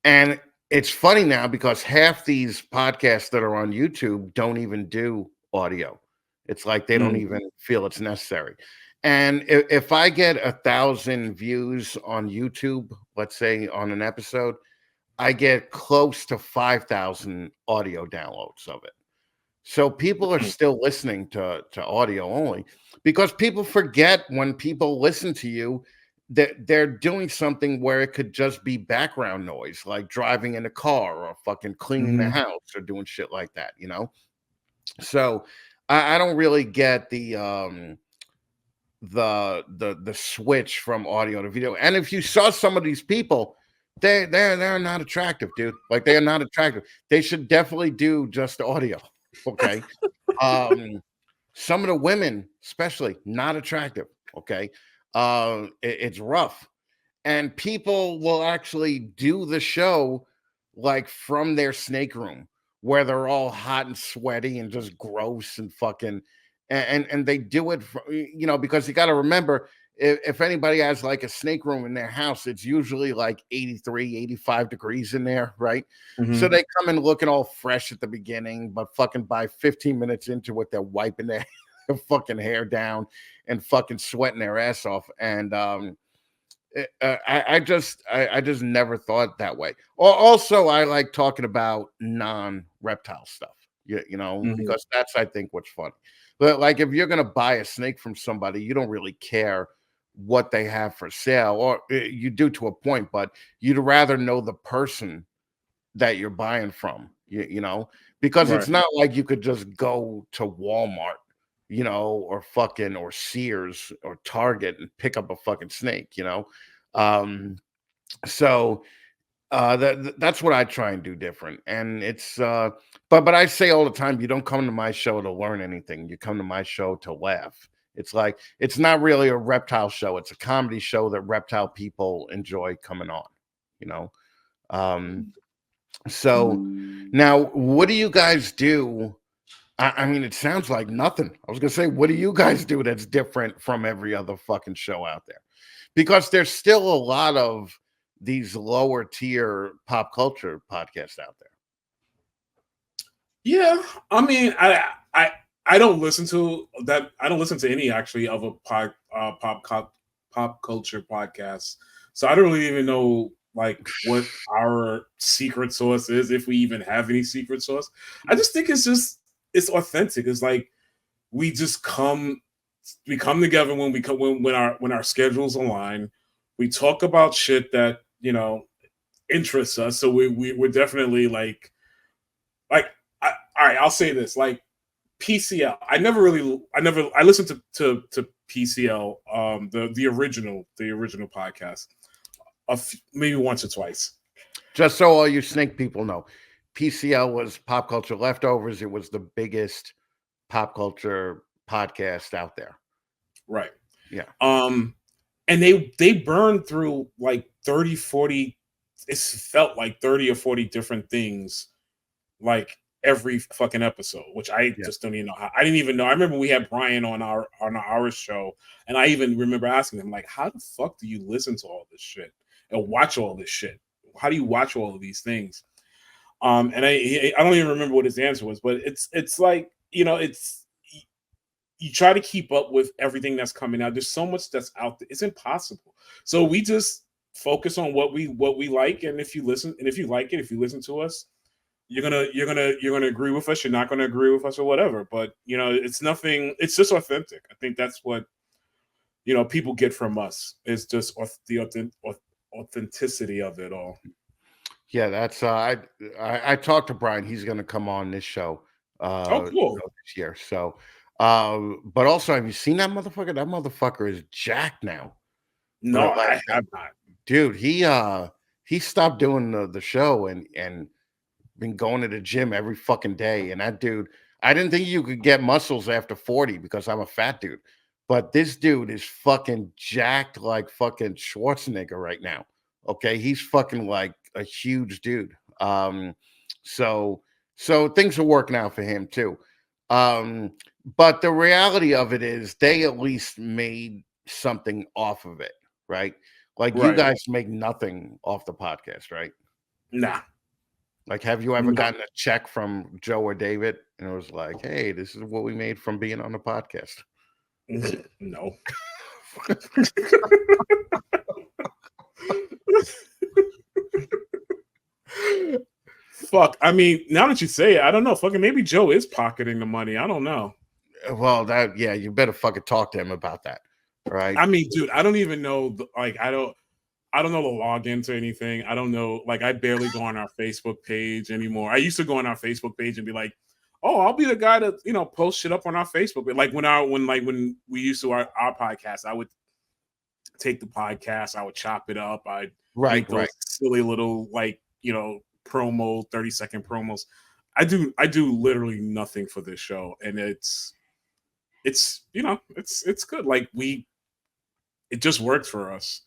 And it's funny now because half these podcasts that are on YouTube don't even do audio. It's like they don't mm. even feel it's necessary. And if I get 1,000 views on YouTube, let's say on an episode, I get close to 5,000 audio downloads of it. So people are still listening to audio only, because people forget when people listen to you that they're doing something where it could just be background noise, like driving in a car or fucking cleaning the Mhm. house or doing shit like that. So I don't really get the switch from audio to video. And if you saw some of these people, they're not attractive, dude. Like they are not attractive. They should definitely do just audio. Okay. Some of the women, especially, not attractive. Okay. It's rough. And people will actually do the show like from their snake room where they're all hot and sweaty and just gross and fucking and they do it because you got to remember if anybody has like a snake room in their house, it's usually like 83, 85 degrees in there, right? So they come in looking all fresh at the beginning, but fucking by 15 minutes into it, they're wiping their fucking hair down and fucking sweating their ass off. And I just never thought that way. Also, I like talking about non-reptile stuff, because that's I think what's funny. But like if you're gonna buy a snake from somebody, you don't really care what they have for sale, or you do to a point, but you'd rather know the person that you're buying from, because it's not like you could just go to Walmart, or Sears or Target and pick up a fucking snake, so that's what I try and do different. And it's but I say all the time, you don't come to my show to learn anything. You come to my show to laugh. It's like it's not really a reptile show, it's a comedy show that reptile people enjoy coming on. So now what do you guys do? I mean, it sounds like nothing. I was gonna say, what do you guys do that's different from every other fucking show out there? Because there's still a lot of these lower tier pop culture podcasts out there. Yeah, I mean, I don't listen to that. I don't listen to any actually of a pop culture podcast. So I don't really even know like what our secret sauce is, if we even have any secret sauce. I just think it's authentic. It's like we come together when our schedules align. We talk about shit that interests us. So we're definitely like all right. I'll say this, like PCL. I listened to PCL, the original podcast, maybe once or twice. Just so all you snake people know, PCL was Pop Culture Leftovers. It was the biggest pop culture podcast out there. Right. Yeah. And they burned through like 30, 40, it felt like 30 or 40 different things like every fucking episode, which I just don't even know how. I didn't even know. I remember we had Brian on our show, and I even remember asking him, like, how the fuck do you listen to all this shit and watch all this shit? How do you watch all of these things? And I don't even remember what his answer was, but it's like, it's, you try to keep up with everything that's coming out. There's so much that's out there. It's impossible. So we just focus on what we like. And if you listen to us, you're gonna agree with us. You're not gonna agree with us or whatever. But it's nothing. It's just authentic. I think that's what people get from us. Is just the authenticity of it all. Yeah, that's I talked to Brian. He's gonna come on this show. Cool. This year. So. But also, have you seen that motherfucker? That motherfucker is jacked now. No, I have not. Dude, he stopped doing the show and been going to the gym every fucking day. And that dude, I didn't think you could get muscles after 40 because I'm a fat dude. But this dude is fucking jacked like fucking Schwarzenegger right now. Okay, he's fucking like a huge dude. So things are working out for him too. But the reality of it is they at least made something off of it, right? Like you guys make nothing off the podcast, right? Nah. Like, have you ever gotten a check from Joe or David and it was like, hey, this is what we made from being on the podcast? No. Fuck. I mean, now that you say it, I don't know. Fucking maybe Joe is pocketing the money. I don't know. Well, you better fucking talk to him about that, right? I mean, dude, I don't even know. Like, I don't know the login to anything. I don't know. Like, I barely go on our Facebook page anymore. I used to go on our Facebook page and be like, "Oh, I'll be the guy to post shit up on our Facebook." But like when we used to our podcast, I would take the podcast, I would chop it up, I'd make those silly little promo, 30-second promos. I do literally nothing for this show, and it's good. Like it just works for us.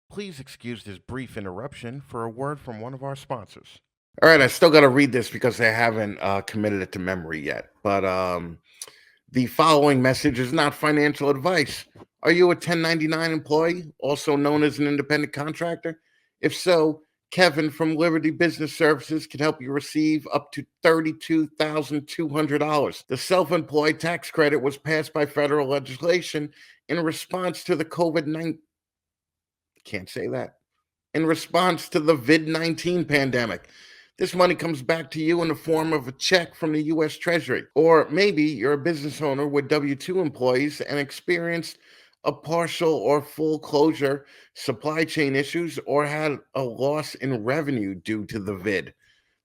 Please excuse this brief interruption for a word from one of our sponsors. All right, I still got to read this because I haven't committed it to memory yet. But the following message is not financial advice. Are you a 1099 employee, also known as an independent contractor? If so, Kevin from Liberty Business Services can help you receive up to $32,200. The self-employed tax credit was passed by federal legislation in response to the COVID-19. Can't say that. In response to the vid-19 pandemic. This money comes back to you in the form of a check from the U.S. Treasury. Or maybe you're a business owner with W-2 employees and experienced a partial or full closure, supply chain issues, or had a loss in revenue due to the vid.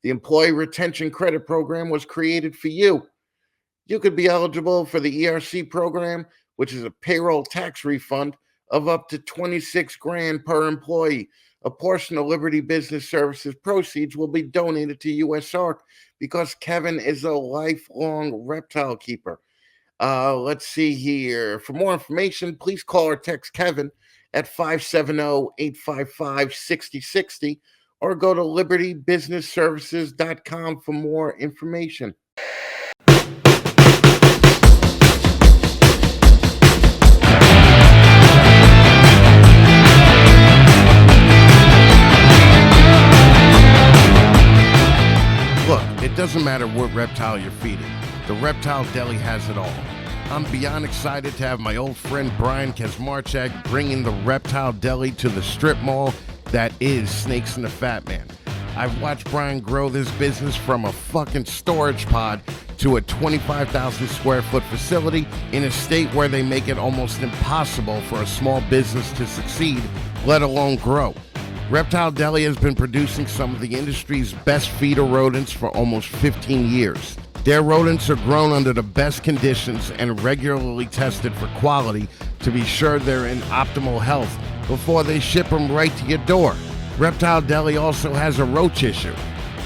The Employee Retention Credit Program was created for you. You could be eligible for the ERC program, which is a payroll tax refund of up to 26 grand per employee. A portion of Liberty Business Services proceeds will be donated to USARC because Kevin is a lifelong reptile keeper. Let's see here. For more information, please call or text Kevin at 570-855-6060 or go to libertybusinessservices.com for more information. Look, it doesn't matter what reptile you're feeding. The Reptile Deli has it all. I'm beyond excited to have my old friend Brian Kazmarchak bringing the Reptile Deli to the strip mall that is Snakes and the Fat Man. I've watched Brian grow this business from a fucking storage pod to a 25,000 square foot facility in a state where they make it almost impossible for a small business to succeed, let alone grow. Reptile Deli has been producing some of the industry's best feeder rodents for almost 15 years. Their rodents are grown under the best conditions and regularly tested for quality to be sure they're in optimal health before they ship them right to your door. Reptile Deli also has a roach issue.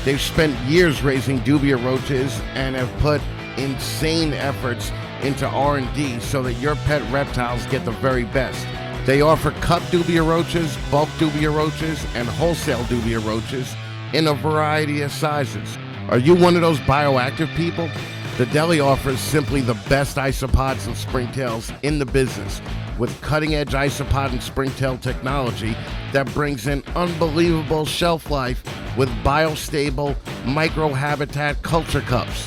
They've spent years raising dubia roaches and have put insane efforts into R&D so that your pet reptiles get the very best. They offer cup dubia roaches, bulk dubia roaches, and wholesale dubia roaches in a variety of sizes. Are you one of those bioactive people? The deli offers simply the best isopods and springtails in the business with cutting-edge isopod and springtail technology that brings in unbelievable shelf life with biostable microhabitat culture cups.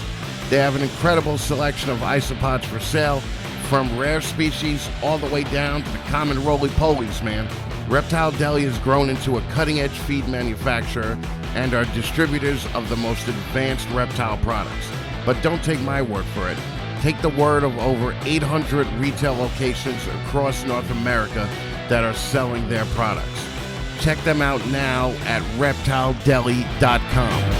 They have an incredible selection of isopods for sale, from rare species all the way down to the common roly-polies, man. Reptile Deli has grown into a cutting-edge feed manufacturer and are distributors of the most advanced reptile products. But don't take my word for it. Take the word of over 800 retail locations across North America that are selling their products. Check them out now at reptiledeli.com.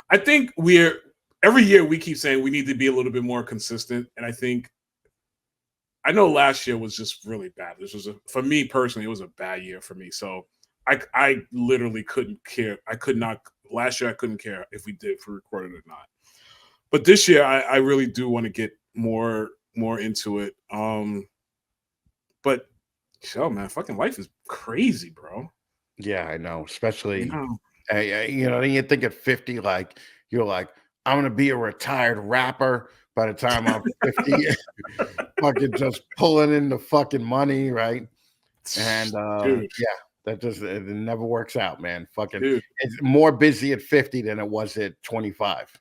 I think every year we keep saying we need to be a little bit more consistent, and I know last year was just really bad. For me personally, it was a bad year for me. So I literally couldn't care. Last year I couldn't care if we recorded or not. But this year I really do want to get more into it. But man, fucking life is crazy, bro. Yeah, I know. Especially, then you think at 50, like you're like, I'm gonna be a retired rapper by the time I'm 50. Fucking just pulling in the fucking money, right? And that it never works out, man. Fucking, it's more busy at 50 than it was at 25.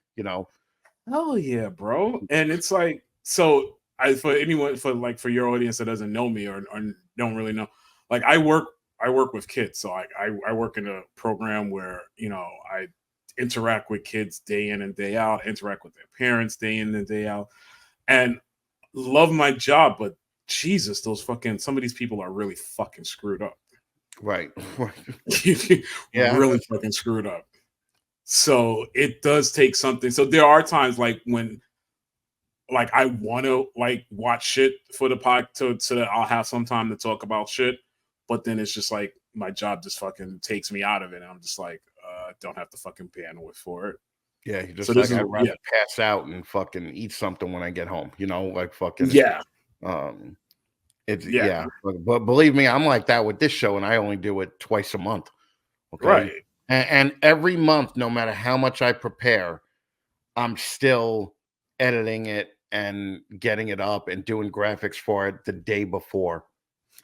Hell yeah, bro. And it's like, for your audience that doesn't know me or don't really know, like I work with kids. So I work in a program where, I interact with kids day in and day out, interact with their parents day in and day out, and love my job. But Jesus, some of these people are really fucking screwed up. Right. Yeah. Really fucking screwed up. So it does take something. So there are times like when like I want to like watch shit for the pod so that I'll have some time to talk about shit, but then it's just like my job just fucking takes me out of it, and I'm just like don't have the fucking bandwidth for it. Yeah, you're just So this like, is I'd rather pass out and fucking eat something when I get home, like fucking yeah. It's Yeah. but believe me, I'm like that with this show, and I only do it twice a month. Okay. Right. And every month, no matter how much I prepare, I'm still editing it and getting it up and doing graphics for it the day before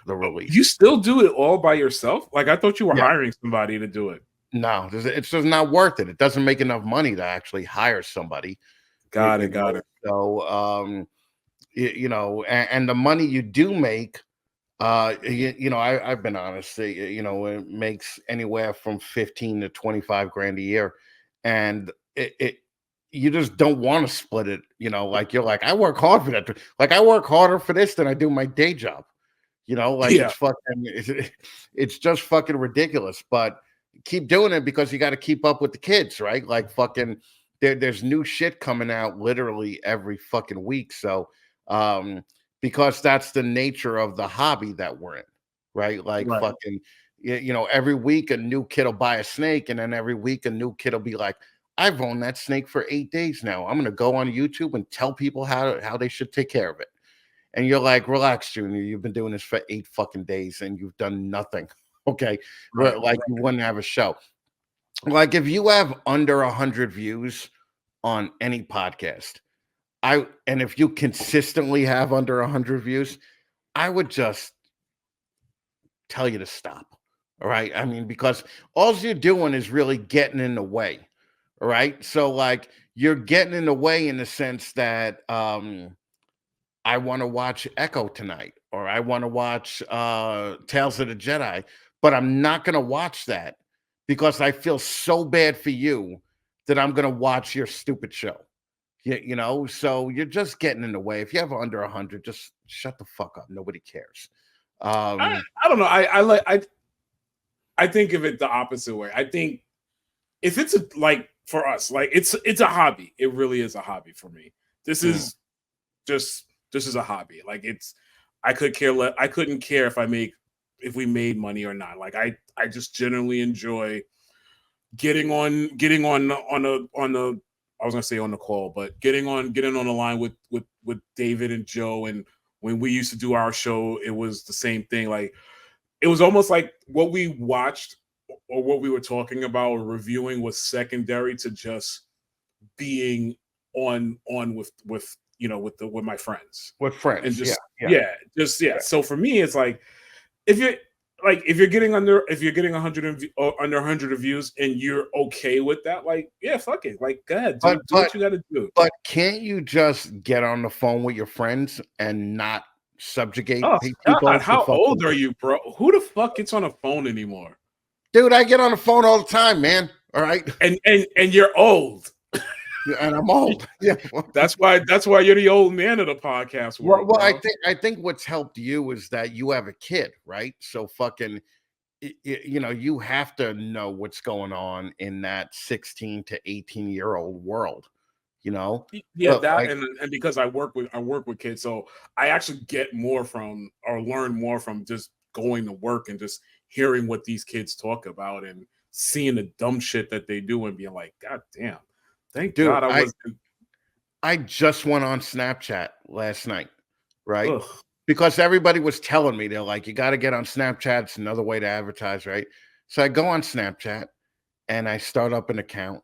the release. You still do it all by yourself? Like I thought you were Yeah. hiring somebody to do it. No, it's just not worth it. It doesn't make enough money to actually hire somebody. Got it. So, and the money you do make, I've been honest, it makes anywhere from 15 to 25 grand a year, and you just don't want to split it. Like you're like, I work hard for that. Like I work harder for this than I do my day job. It's fucking, it's just fucking ridiculous. But keep doing it because you got to keep up with the kids, right? Like fucking, there's new shit coming out literally every fucking week. So, because that's the nature of the hobby that we're in, right? Like fucking, every week a new kid will buy a snake, and then every week a new kid will be like, I've owned that snake for 8 days now. I'm gonna go on YouTube and tell people how they should take care of it. And you're like, relax, Junior. You've been doing this for 8 fucking days and you've done nothing. Okay. You wouldn't have a show. Like if you have under 100 views on any podcast, and if you consistently have under 100 views, I would just tell you to stop. All right. I mean, because all you're doing is really getting in the way. All right. So like you're getting in the way in the sense that I want to watch Echo tonight, or I want to watch Tales of the Jedi, but I'm not going to watch that because I feel so bad for you that I'm going to watch your stupid show. So you're just getting in the way. If you have under 100, just shut the fuck up. Nobody cares. I don't know. I think of it the opposite way. I think if it's for us, like it's a hobby. It really is a hobby for me. This is a hobby. Like I couldn't care if we made money or not. Like I just generally enjoy getting on the I was gonna say on the call, but getting on the line with David and Joe. And when we used to do our show, it was the same thing. Like it was almost like what we watched or what we were talking about or reviewing was secondary to just being on with my friends. With friends. And just So for me, it's like if you're getting under 100 views and you're okay with that, like, yeah, fuck it. Like, go ahead, do what you gotta do. But can't you just get on the phone with your friends and not subjugate people? God, how old are you, bro? Who the fuck gets on a phone anymore? Dude, I get on the phone all the time, man. All right. And you're old. And I'm old. Yeah. That's why you're the old man of the podcast world. Well, I think what's helped you is that you have a kid, right? So fucking, you have to know what's going on in that 16 to 18-year-old world, Yeah, and because I work with kids, so I actually get more from or learn more from just going to work and just hearing what these kids talk about and seeing the dumb shit that they do and being like, God damn. Thank God I wasn't. I just went on Snapchat last night, right? Ugh. Because everybody was telling me, they're like, you got to get on Snapchat. It's another way to advertise, right? So I go on Snapchat and I start up an account,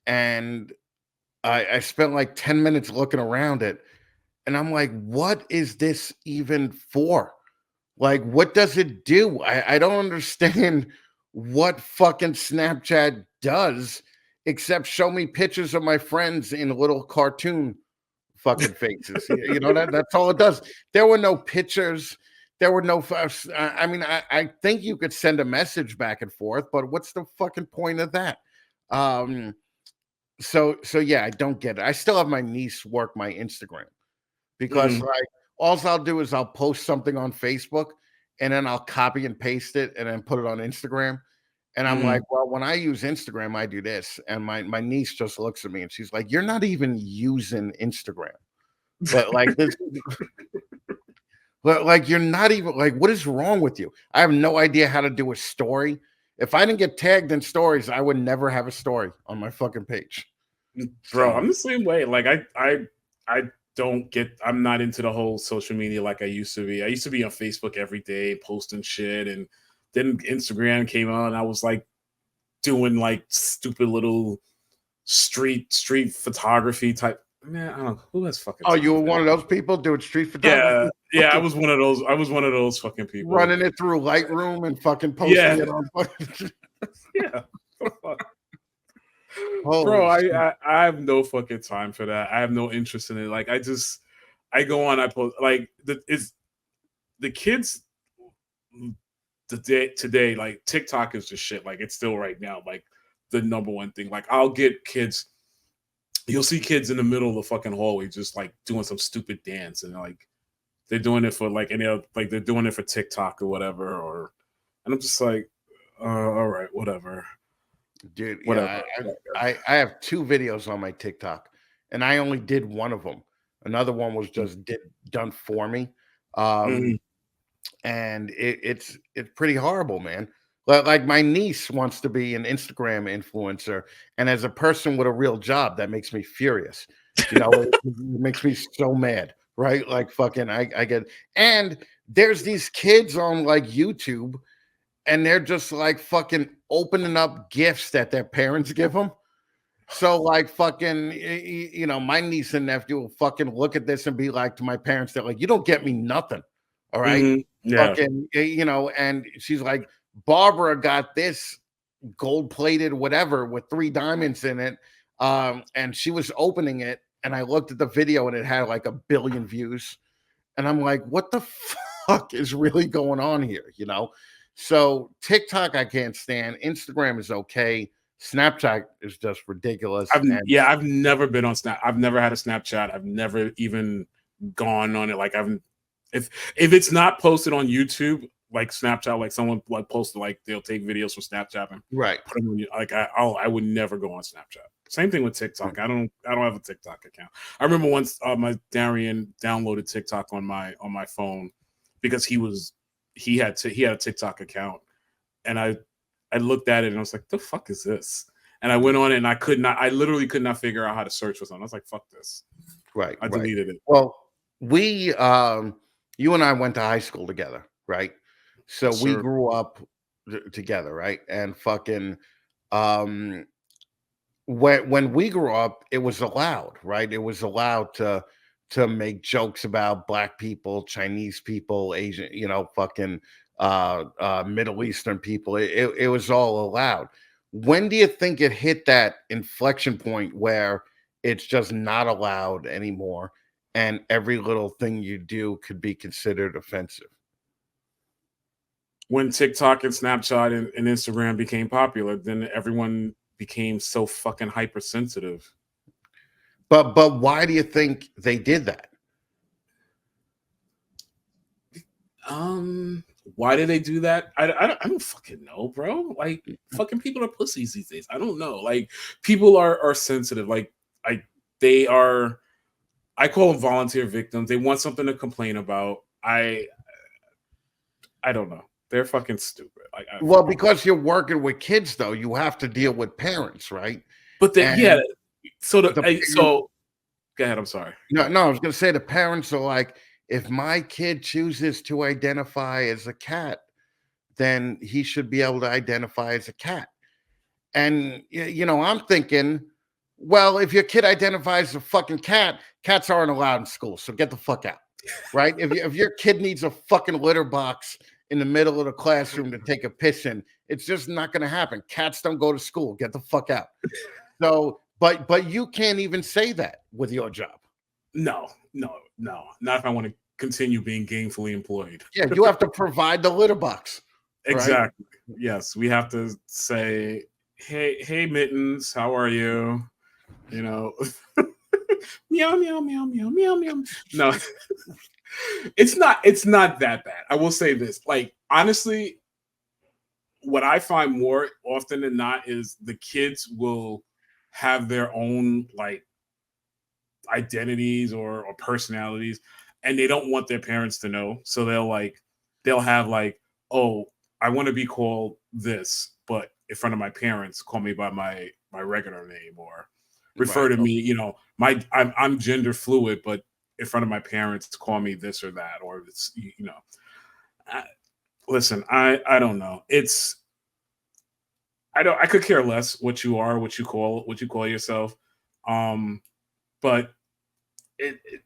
and I spent like 10 minutes looking around it, and I'm like, what is this even for? Like, what does it do? I don't understand what fucking Snapchat does, except show me pictures of my friends in little cartoon fucking faces. That's all it does. There were no pictures. There were no. I mean, I think you could send a message back and forth, but what's the fucking point of that? So yeah, I don't get it. I still have my niece work my Instagram because like all I'll do is I'll post something on Facebook and then I'll copy and paste it and then put it on Instagram. And I'm like, well, when I use Instagram, I do this. And my niece just looks at me and she's like, you're not even using Instagram. But like this, but like you're not even like, what is wrong with you? I have no idea how to do a story. If I didn't get tagged in stories, I would never have a story on my fucking page. Bro, I'm the same way. Like I don't get, I'm not into the whole social media like I used to be. I used to be on Facebook every day posting shit, and then Instagram came out and I was like doing like stupid little street photography type. Man, I don't know who has fucking. Oh, you were one of those people doing street photography? Yeah, I was one of those. I was one of those fucking people running it through Lightroom and fucking posting it on fucking. Yeah. Holy Bro, shit. I have no fucking time for that. I have no interest in it. Like I go on, I post like the kids today, like TikTok is just shit. Like it's still right now, like the number one thing. Like I'll get kids, you'll see kids in the middle of the fucking hallway just like doing some stupid dance, and like they're doing it for like like they're doing it for TikTok or whatever, and I'm just like, all right, whatever. Dude, whatever. Yeah, I have 2 videos on my TikTok, and I only did one of them. Another one was just done for me. And it's pretty horrible, man. Like my niece wants to be an Instagram influencer, and as a person with a real job, that makes me furious. You know, it makes me so mad, right? Like fucking, I get, and there's these kids on like YouTube, and they're just like fucking opening up gifts that their parents give them. So like fucking, you know, my niece and nephew will fucking look at this and be like to my parents, they're like, you don't get me nothing. All right. Yeah. Fucking, you know, and she's like, Barbara got this gold plated whatever with 3 diamonds in it. And she was opening it, and I looked at the video and it had like 1 billion views. And I'm like, what the fuck is really going on here? You know? So TikTok I can't stand. Instagram is okay. Snapchat is just ridiculous. I've never been on Snap. I've never had a Snapchat. I've never even gone on it. Like if it's not posted on YouTube, like Snapchat, like someone like posted, like they'll take videos from Snapchat and right. put them on. Like I would never go on Snapchat. Same thing with TikTok. I don't have a TikTok account. I remember once my Darian downloaded TikTok on my phone because he had a TikTok account, and I looked at it and I was like, the fuck is this? And I went on it and I literally could not figure out how to search for something. I was like, fuck this. Right. I deleted it. Well, we you and I went to high school together, right? So we grew up together, right? And fucking when we grew up, it was allowed, right? It was allowed to make jokes about Black people, Chinese people, Asian, you know, fucking Middle Eastern people. It was all allowed. When do you think it hit that inflection point where it's just not allowed anymore, and every little thing you do could be considered offensive? When TikTok and Snapchat and Instagram became popular, then everyone became so fucking hypersensitive. But why do you think they did that? Why did they do that? I don't fucking know, bro. Like fucking people are pussies these days. I don't know. Like people are sensitive. Like they are. I call them volunteer victims. They want something to complain about. I don't know. They're fucking stupid. Like, well, because you're working with kids, though, you have to deal with parents, right? But yeah. So go ahead. I'm sorry. No, I was going to say the parents are like, if my kid chooses to identify as a cat, then he should be able to identify as a cat. And you know, I'm thinking, well, if your kid identifies as a fucking cat, cats aren't allowed in school, so get the fuck out, right? if your kid needs a fucking litter box in the middle of the classroom to take a piss in, it's just not going to happen. Cats don't go to school. Get the fuck out. So, but you can't even say that with your job. No. Not if I want to continue being gainfully employed. Yeah, you have to provide the litter box. Exactly. Right? Yes, we have to say, hey, Mittens, how are you? You know, meow, meow, meow, meow, meow, meow. No, it's not that bad. I will say this. Like, honestly, what I find more often than not is the kids will have their own like identities or personalities, and they don't want their parents to know. So they'll have like, oh, I want to be called this, but in front of my parents, call me by my regular name, or refer to me. You know, I'm gender fluid, but in front of my parents, call me this or that, or it's listen, I don't know. I could care less what you are, what you call yourself. But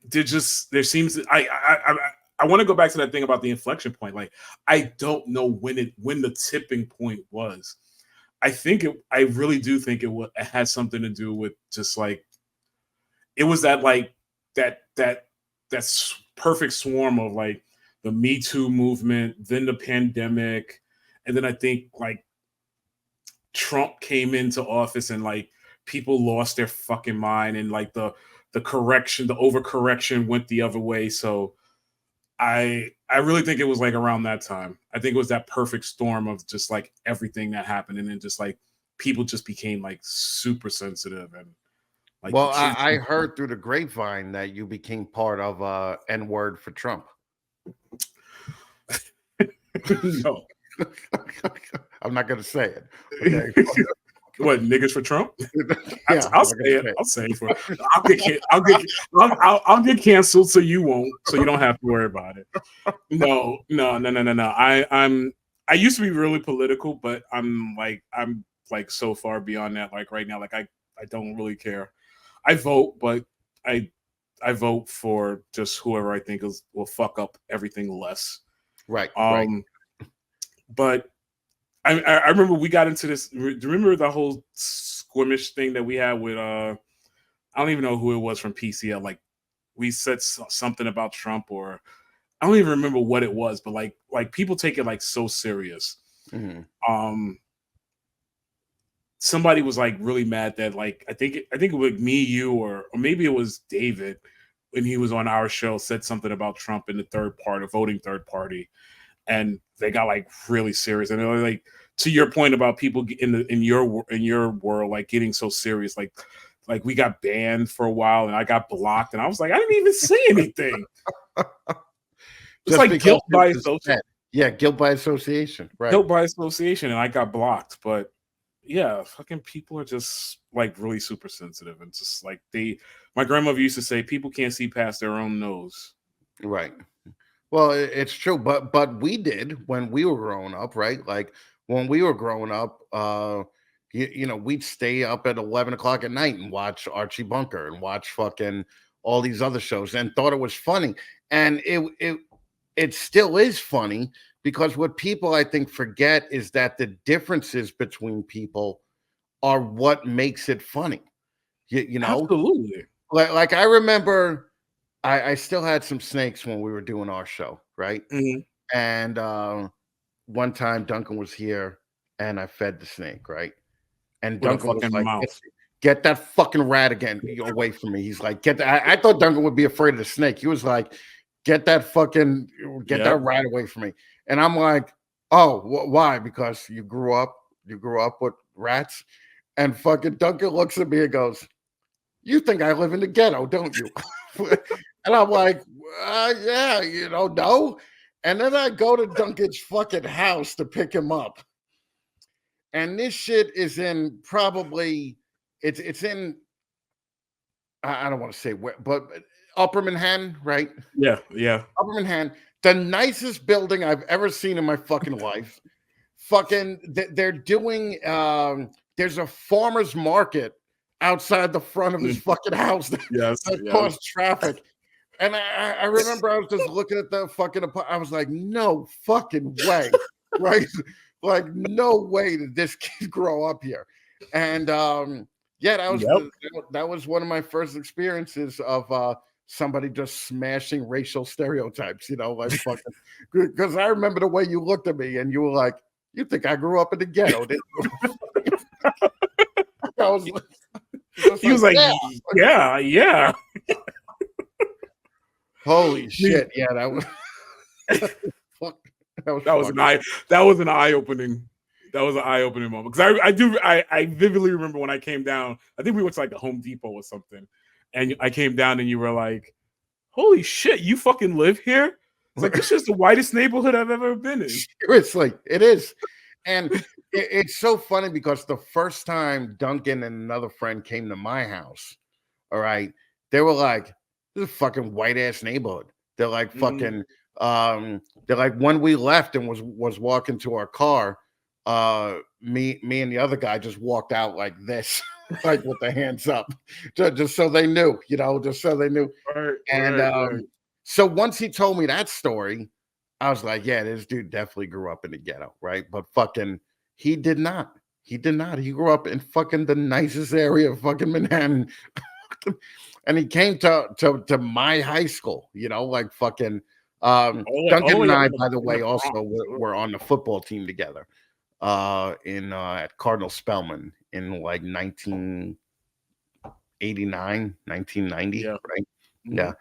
there seems I want to go back to that thing about the inflection point. Like, I don't know when the tipping point was. I really do think it has something to do with just like, it was that like that perfect swarm of like the Me Too movement, then the pandemic, and then I think like Trump came into office and like people lost their fucking mind, and like the overcorrection went the other way. So I really think it was like around that time. I think it was that perfect storm of just like everything that happened, and then just like people just became like super sensitive and like. Well, I heard through the grapevine that you became part of N-word for Trump. No. I'm not going to say it. Okay. What, niggas for Trump? Yeah, I'll say it. I'll say it for. I'll get canceled, so you won't. So you don't have to worry about it. No. I used to be really political, but I'm like so far beyond that. Like right now, like I don't really care. I vote, but I vote for just whoever I think will fuck up everything less. Right. But I remember we got into this. Do you remember the whole squirmish thing that we had with I don't even know who it was from PCL. Like, we said something about Trump, or I don't even remember what it was, but like people take it like so serious. Mm-hmm. Somebody was like really mad that like I think it was me, you, or maybe it was David when he was on our show, said something about Trump in the voting third party. And they got like really serious, and they're like, to your point about people in your world like getting so serious, like we got banned for a while, and I got blocked, and I was like, I didn't even say anything. It's like guilt by association. Yeah, guilt by association, right? Guilt by association, and I got blocked. But yeah, fucking people are just like really super sensitive, and just like my grandmother used to say, people can't see past their own nose. Right. Well, it's true, but we did when we were growing up, right? Like when we were growing up, we'd stay up at 11 o'clock at night and watch Archie Bunker and watch fucking all these other shows, and thought it was funny. And it still is funny, because what people I think forget is that the differences between people are what makes it funny. You know, absolutely. Like I remember. I still had some snakes when we were doing our show, right? Mm-hmm. And one time Duncan was here, and I fed the snake, right? And Duncan was like, get that fucking rat again away from me. He's like, get that. I thought Duncan would be afraid of the snake. He was like, get that rat away from me. And I'm like, oh, why? Because you grew up with rats? And fucking Duncan looks at me and goes, you think I live in the ghetto, don't you? And I'm like, yeah, no. And then I go to Duncan's fucking house to pick him up. And this shit is in probably, it's in, I don't want to say where, but Upper Manhattan, right? Yeah. Upper Manhattan, the nicest building I've ever seen in my fucking life. Fucking, they're doing, there's a farmer's market outside the front of his fucking house that caused traffic. And I remember I was just looking at the fucking, I was like, no fucking way, right? Like, no way did this kid grow up here. And that was one of my first experiences of somebody just smashing racial stereotypes, like fucking, because I remember the way you looked at me and you were like, you think I grew up in the ghetto, didn't you? He was like, yeah. Holy shit! Yeah, that was that was an eye-opening That was an eye-opening moment because I vividly remember when I came down. I think we went to like a Home Depot or something, and I came down and you were like, "Holy shit, you fucking live here?" It's like this is the whitest neighborhood I've ever been in. Seriously, it is. And it's so funny because the first time Duncan and another friend came to my house, all right, they were like, "This is a fucking white ass neighborhood." They're like fucking they're like when we left and was walking to our car, me and the other guy just walked out like this, like with the hands up, just so they knew, just so they knew. And so once he told me that story, I was like, yeah, this dude definitely grew up in the ghetto, right? But fucking he did not. He did not. He grew up in fucking the nicest area of fucking Manhattan. And he came to my high school, like fucking Duncan and I, by the way, also were on the football team together at Cardinal Spellman in like 1989, 1990, right? Mm-hmm. Yeah.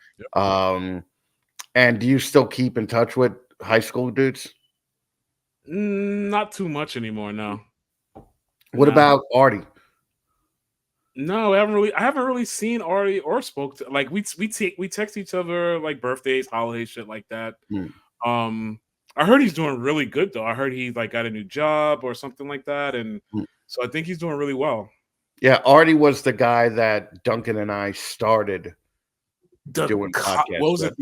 And do you still keep in touch with high school dudes? Not too much anymore, no. What about Artie? No, I haven't really seen Artie or spoke to, like we text each other like birthdays, holidays, shit like that. I heard he's doing really good though. I heard he like got a new job or something like that, and so I think he's doing really well. Yeah, Artie was the guy that Duncan and I started doing podcasts. What was it?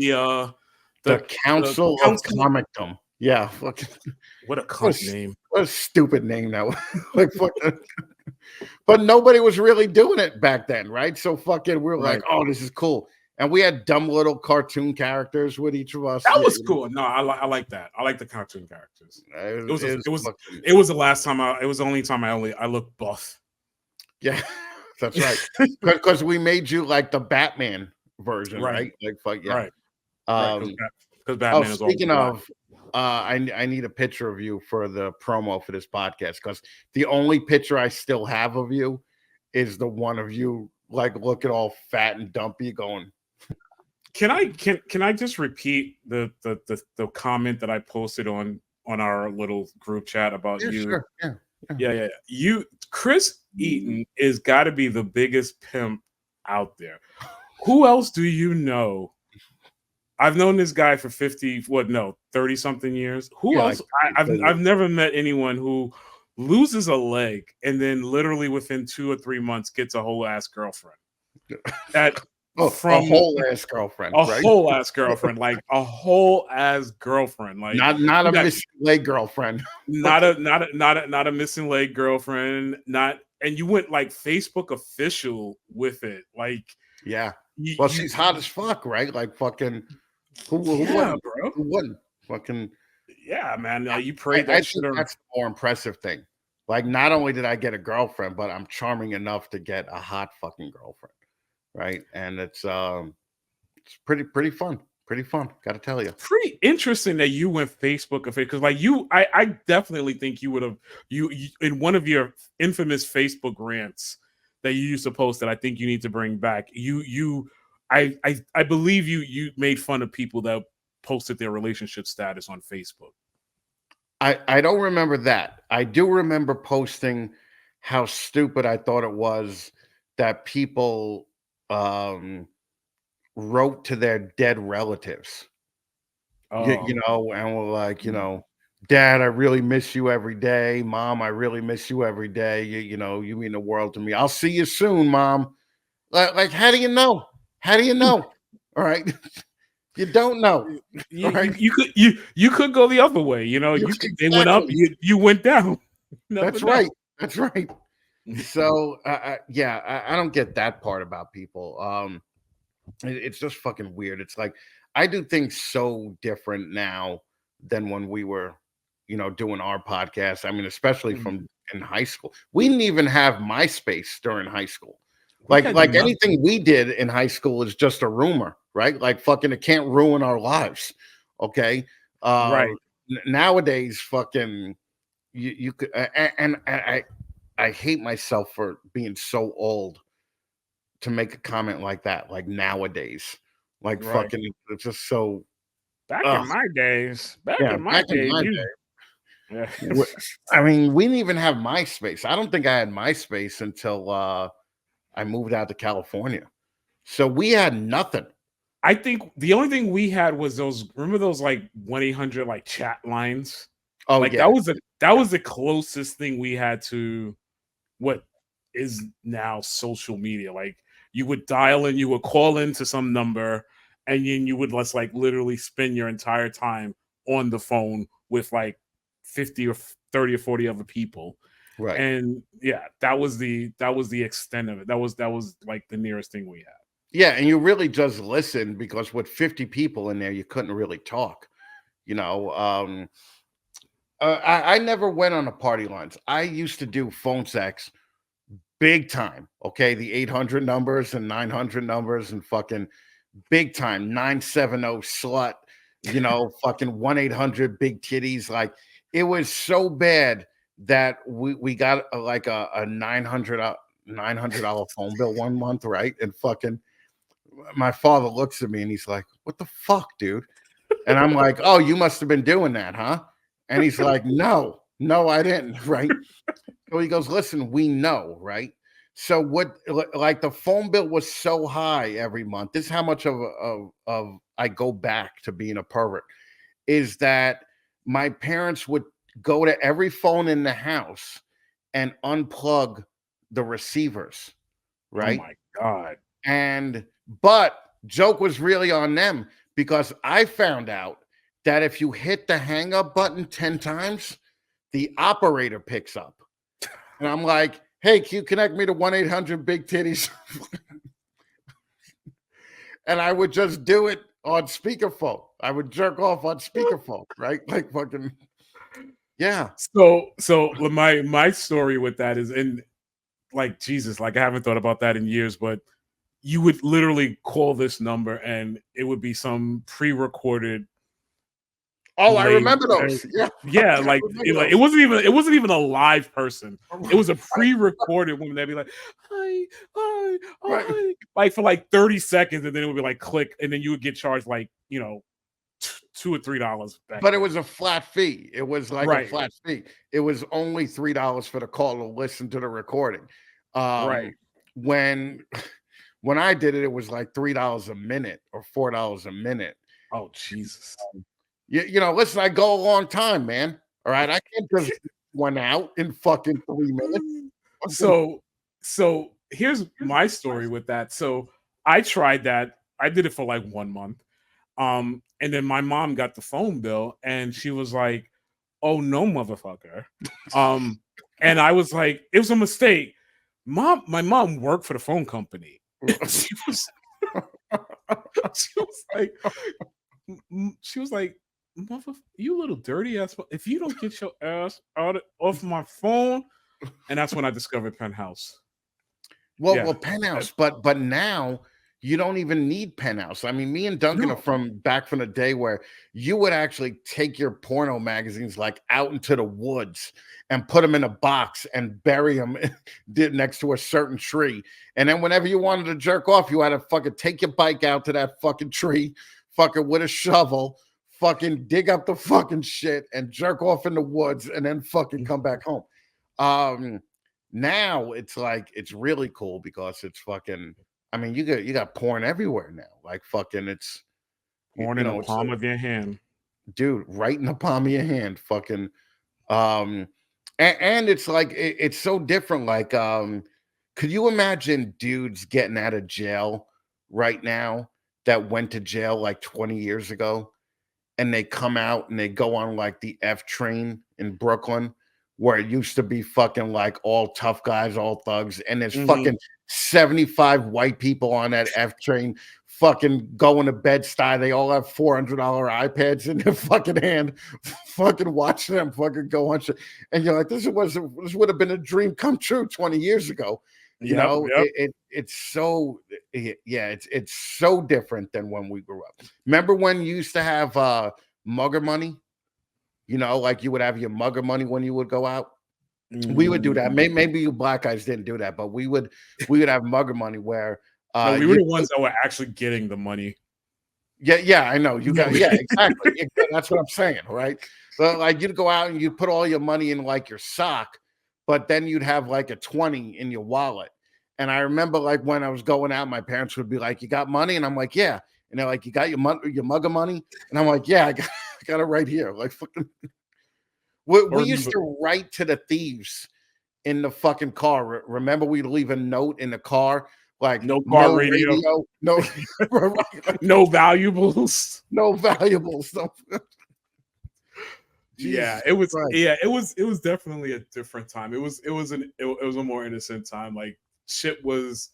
The Council of Comicdom. Yeah, fucking what a cunt name. What a stupid name that was. Like fucking, but nobody was really doing it back then, right? So fucking we were like, oh, this is cool. And we had dumb little cartoon characters with each of us. That was cool. No, I like that. I like the cartoon characters. It was the last time it was the only time I looked buff. Yeah, that's right. Because we made you like the Batman version, right? Like fuck yeah. Right. Because Batman is speaking of I need a picture of you for the promo for this podcast because the only picture I still have of you is the one of you like looking all fat and dumpy going. Can I just repeat the comment that I posted on our little group chat about you? Sure. Yeah. You, Chris Eaton is got to be the biggest pimp out there. Who else do you know? I've known this guy for 30 something years. Who else? I've never met anyone who loses a leg and then literally within 2 or 3 months gets a whole ass girlfriend. A whole ass girlfriend, like a whole ass girlfriend, like not a missing leg girlfriend, not a missing leg girlfriend, and you went like Facebook official with it, like she's hot as fuck, right? Like fucking. Who wouldn't, bro? Who wouldn't? Fucking yeah, man. You prayed that shit. That's the more impressive thing. Like, not only did I get a girlfriend, but I'm charming enough to get a hot fucking girlfriend, right? And it's pretty fun. Pretty fun, gotta tell you. Pretty interesting that you went Facebook because like I definitely think you would have you in one of your infamous Facebook rants that you used to post that I think you need to bring back. I believe you made fun of people that posted their relationship status on Facebook. I don't remember that. I do remember posting how stupid I thought it was that people wrote to their dead relatives. And we're like, Dad, I really miss you every day. Mom, I really miss you every day. You mean the world to me. I'll see you soon, Mom. Like how do you know? How do you know? All right. You don't know. You could go the other way. They went up, you went down. That's right. That's right. So I don't get that part about people. It's just fucking weird. It's like I do things so different now than when we were, doing our podcast. I mean, especially from in high school. We didn't even have MySpace during high school. Like anything we did in high school is just a rumor, right? Like fucking it can't ruin our lives. Okay. Right. Nowadays, fucking you could and I hate myself for being so old to make a comment like that, like nowadays. Like fucking it's just so back in my days. Yeah. I mean, we didn't even have MySpace. I don't think I had MySpace until I moved out to California. So we had nothing. I think the only thing we had was those. Remember those like 1-800 like chat lines? Oh Like yeah, that was the closest thing we had to what is now social media. Like you would dial in, you would call into some number, and then you would just like literally spend your entire time on the phone with like 50 or 30 or 40 other people. right. And yeah, that was the extent of it. That was like the nearest thing we had. Yeah, and you really just listen because with 50 people in there, you couldn't really talk. You know, I never went on the party lines. I used to do phone sex big time. Okay, the 800 numbers and 900 numbers and fucking big time 970 slut. You know, fucking 1-800 big titties. Like it was so bad that we got like a $900 phone bill one month, right? And fucking my father looks at me and he's like, "What the fuck, dude?" And I'm like, "Oh, you must have been doing that, huh?" And he's like, "No, I didn't." Right. So he goes, "Listen, we know, right?" So what, like the phone bill was so high every month. This is how much of I go back to being a pervert, is that my parents would go to every phone in the house and unplug the receivers, Oh right? my god. But joke was really on them because I found out that if you hit the hang up button 10 times, the operator picks up. And I'm like, "Hey, can you connect me to 1-800 big titties?" And I would just do it on speakerphone. I would jerk off on speakerphone, right? Like fucking, yeah. So my story with that is, and like Jesus, like I haven't thought about that in years, but you would literally call this number and it would be some pre-recorded Oh, I lame. remember those. Yeah. Yeah, I like remember it those. wasn't even a live person. It was a pre-recorded woman that'd be like, "Hi, hi, oh, Right. hi," like for like 30 seconds, and then it would be like click, and then you would get charged like $2 or $3 back But it then. was a flat fee. It was like a Right, flat fee. It was only $3 for the call to listen to the recording. right. When when I did it, it was like $3 a minute or $4 a minute. Oh Jesus. You know, listen, I go a long time, man. All right. I can't just one out in fucking 3 minutes. So here's my story with that. So I tried that. I did it for like 1 month. And then my mom got the phone bill and she was like, "Oh no, motherfucker." And I was like, it was a mistake. My mom worked for the phone company. She was she was like, "Mother, you little dirty ass. If you don't get your ass off my phone," and that's when I discovered Penthouse. Yeah. Well, Penthouse, but now you don't even need Penthouse. I mean, me and Duncan are No. from back from the day where you would actually take your porno magazines like out into the woods and put them in a box and bury them next to a certain tree. And then whenever you wanted to jerk off, you had to fucking take your bike out to that fucking tree, fucking with a shovel, fucking dig up the fucking shit and jerk off in the woods and then fucking come back home. Now it's like it's really cool because it's fucking. I mean, you got porn everywhere now. Like fucking, it's Porn in the palm of your hand. dude, right in the palm of your hand. Fucking, um, and it's like it's so different. Like, could you imagine dudes getting out of jail right now that went to jail like 20 years ago, and they come out and they go on like the F train in Brooklyn, where it used to be fucking like all tough guys, all thugs, and there's fucking 75 white people on that F train fucking going to Bed-Stuy. They all have $400 iPads in their fucking hand, fucking watching them fucking go on shit. And you're like, this would have been a dream come true 20 years ago. You know, it's so it's so different than when we grew up. Remember when you used to have mugger money? You know, like you would have your mugger money when you would go out. We would do that. Maybe you black guys didn't do that, but we would have mugger money where No, we were the ones that were actually getting the money. Yeah, I know. You got exactly. That's what I'm saying, right? But like you'd go out and you'd put all your money in like your sock, but then you'd have like a 20 in your wallet. And I remember like when I was going out, my parents would be like, "You got money?" And I'm like, "Yeah." And they're like, "You got your mug of money?" And I'm like, "Yeah, I got it right here." Like fucking we used to write to the thieves in the fucking car. Remember, we'd leave a note in the car, like no car radio, no, no valuables, no valuables. No. Yeah, it was. Christ. Yeah, it was definitely a different time. It was a more innocent time. Like shit was.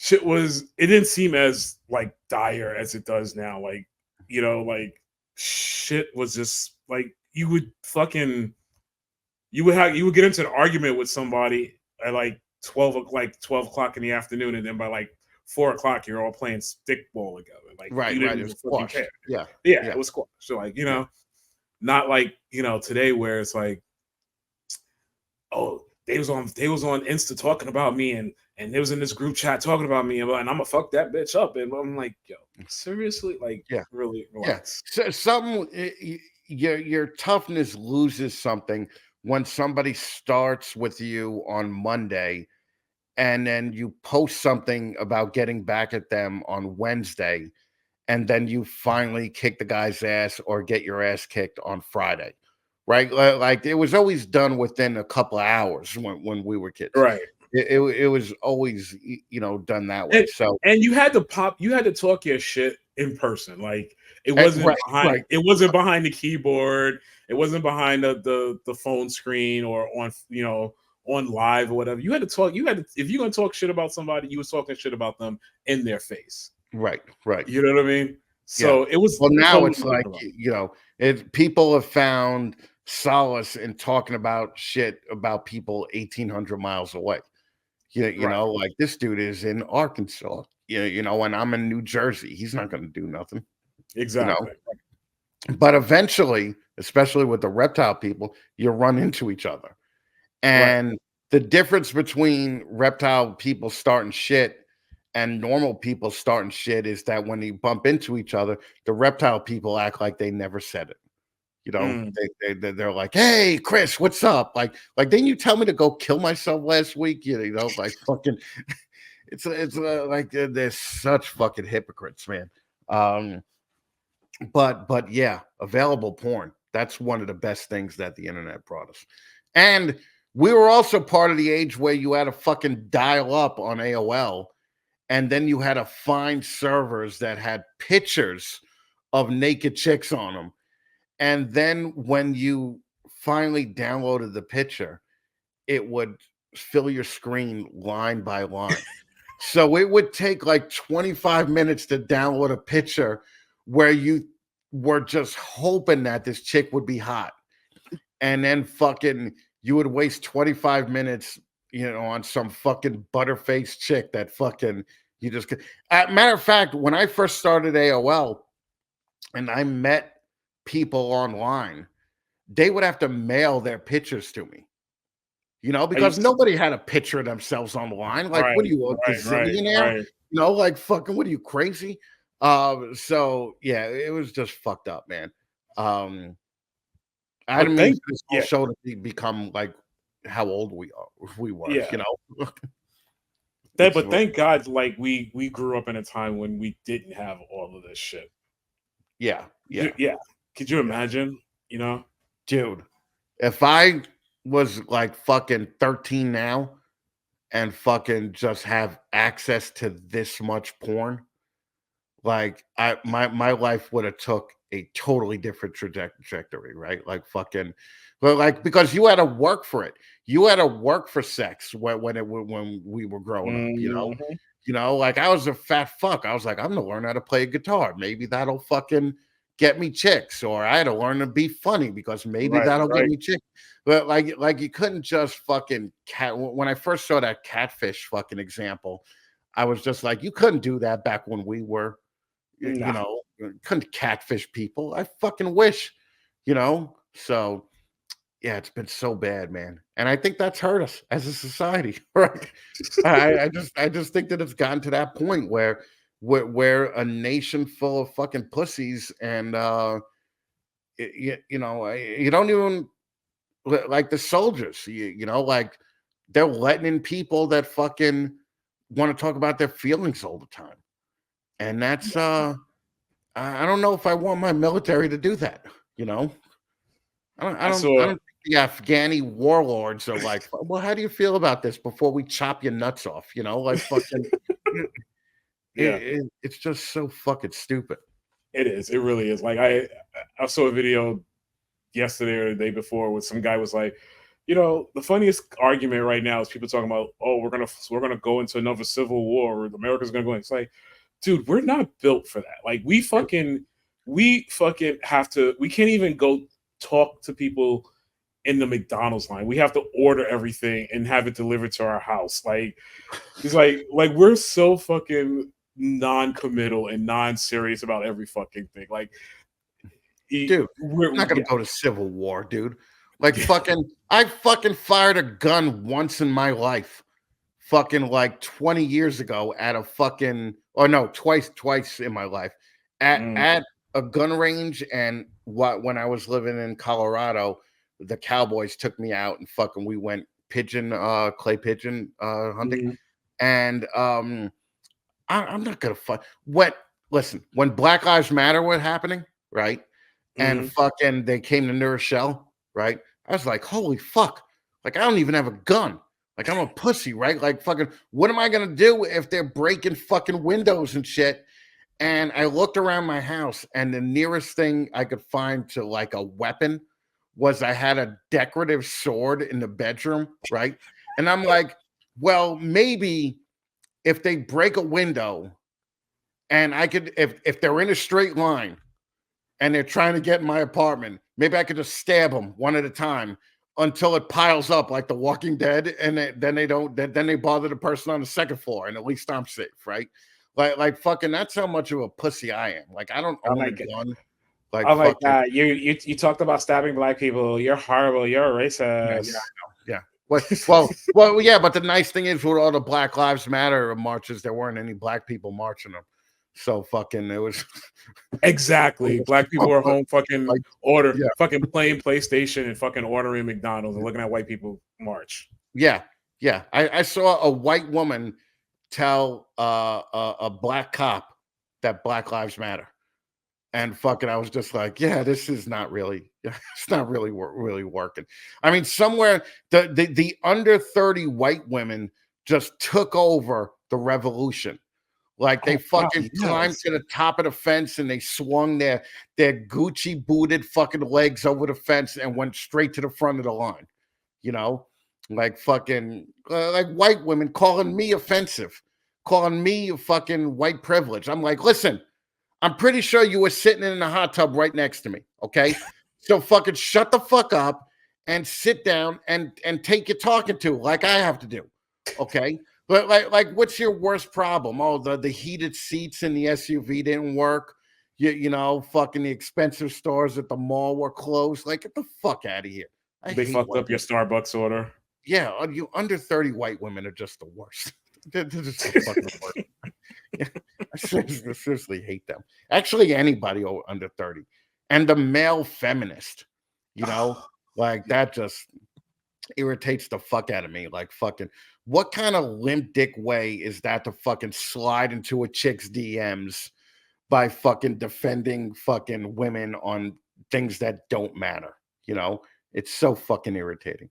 It didn't seem as like dire as it does now. Like, like shit was just like you would get into an argument with somebody at like 12 o'clock in the afternoon, and then by like 4 o'clock you're all playing stickball together. Like you didn't even fucking care. Yeah, it was squash. So like not like today where it's like, oh, they was on Insta talking about me, and they was in this group chat talking about me, and I'm gonna fuck that bitch up. And I'm like, yo, seriously, like, really relax. So your toughness loses something when somebody starts with you on Monday, and then you post something about getting back at them on Wednesday, and then you finally kick the guy's ass or get your ass kicked on Friday. Right, like it was always done within a couple of hours when we were kids. Right, it was always done that way. And you had to talk your shit in person. Like it wasn't it wasn't behind the keyboard. It wasn't behind the phone screen or on on live or whatever. You had to talk. If you're gonna talk shit about somebody, you was talking shit about them in their face. Right. You know what I mean? So it was. Well, now it's like people have found solace in talking about shit about people 1,800 miles away. You know, like this dude is in Arkansas, and I'm in New Jersey. He's not going to do nothing. Exactly. But eventually, especially with the reptile people, you run into each other. And the difference between reptile people starting shit and normal people starting shit is that when you bump into each other, the reptile people act like they never said it. They're like, "Hey, Chris, what's up?" Like, didn't you tell me to go kill myself last week? Like fucking, it's like they're such fucking hypocrites, man. But yeah, available porn. That's one of the best things that the internet brought us. And we were also part of the age where you had to fucking dial up on AOL, and then you had to find servers that had pictures of naked chicks on them. And then when you finally downloaded the picture, it would fill your screen line by line. So it would take like 25 minutes to download a picture where you were just hoping that this chick would be hot. And then fucking you would waste 25 minutes, on some fucking butterface chick that fucking you just could. Matter of fact, when I first started AOL and I met people online, they would have to mail their pictures to me, because nobody had a picture of themselves online. Like, what are you, a gazillionaire? Like fucking, what are you, crazy? So yeah, it was just fucked up, man. I didn't mean this whole show to become like how old we were, But thank God, like we grew up in a time when we didn't have all of this shit. Yeah. Could you imagine? Dude, if I was like fucking 13 now and fucking just have access to this much porn, like my life would have took a totally different trajectory, right? Like fucking, but like because you had to work for it, you had to work for sex when we were growing up, like I was a fat fuck. I was like, I'm gonna learn how to play a guitar. Maybe that'll fucking get me chicks, or I had to learn to be funny because maybe that'll get me chicks. But like you couldn't just fucking when I first saw that catfish fucking example, I was just like, you couldn't do that back when we were, couldn't catfish people. I fucking wish, so yeah, it's been so bad, man. And I think that's hurt us as a society, right? I just think that it's gotten to that point where we're a nation full of fucking pussies, and you know, you don't even like the soldiers. You know, like they're letting in people that fucking want to talk about their feelings all the time, and that's I don't know if I want my military to do that. You know, I don't think the Afghani warlords are like, well, how do you feel about this before we chop your nuts off? You know, like fucking. It's just so fucking stupid. It is. It really is. Like I saw a video yesterday or the day before where some guy was like, you know, the funniest argument right now is people talking about, oh, we're gonna go into another civil war, or America's gonna go in. It's like, dude, we're not built for that. Like we fucking have to. We can't even go talk to people in the McDonald's line. We have to order everything and have it delivered to our house. Like it's like we're so fucking non-committal and non-serious about every fucking thing. Like, dude, we're not gonna go to civil war, dude. Like fucking, I fucking fired a gun once in my life, fucking like 20 years ago at a fucking, or no, twice in my life at a gun range. And when I was living in Colorado, the Cowboys took me out and fucking we went clay pigeon hunting. And I'm not gonna fuck listen, when Black Lives Matter was happening, right? And fucking they came to New Rochelle, right? I was like, holy fuck. Like, I don't even have a gun. Like, I'm a pussy, right? Like, fucking, what am I gonna do if they're breaking fucking windows and shit? And I looked around my house, and the nearest thing I could find to like a weapon was I had a decorative sword in the bedroom, right? And I'm like, well, maybe if they break a window and I could, if they're in a straight line and they're trying to get in my apartment, maybe I could just stab them one at a time until it piles up like The Walking Dead, and then they bother the person on the second floor, and at least I'm safe, right? Like fucking, that's how much of a pussy I am. Like, I don't own a gun. Like, oh my god, you talked about stabbing black people. You're horrible. You're a racist. Yeah. Well, yeah, but the nice thing is with all the Black Lives Matter marches, there weren't any black people marching them. So fucking it was exactly. Black people were home fucking fucking playing PlayStation and fucking ordering McDonald's and looking at white people march. Yeah. I saw a white woman tell a black cop that Black Lives Matter. And fucking, I was just like, yeah, this is not really, it's not really working. I mean, somewhere the under 30 white women just took over the revolution. Like they fucking climbed to the top of the fence and they swung their Gucci booted fucking legs over the fence and went straight to the front of the line. You know, like fucking like white women calling me offensive, calling me fucking white privilege. I'm like, listen. I'm pretty sure you were sitting in a hot tub right next to me. Okay. So fucking shut the fuck up and sit down and take your talking to like I have to do. Okay. But like what's your worst problem? Oh, the heated seats in the SUV didn't work. You know, fucking the expensive stores at the mall were closed. Like, get the fuck out of here. They fucked up your Starbucks order. Yeah. You under 30 white women are just the worst. They're just the fucking worst. I seriously hate them. Actually, anybody under 30. And the male feminist, you know, like that just irritates the fuck out of me. Like, fucking, what kind of limp dick way is that to fucking slide into a chick's DMs by fucking defending fucking women on things that don't matter? You know, it's so fucking irritating.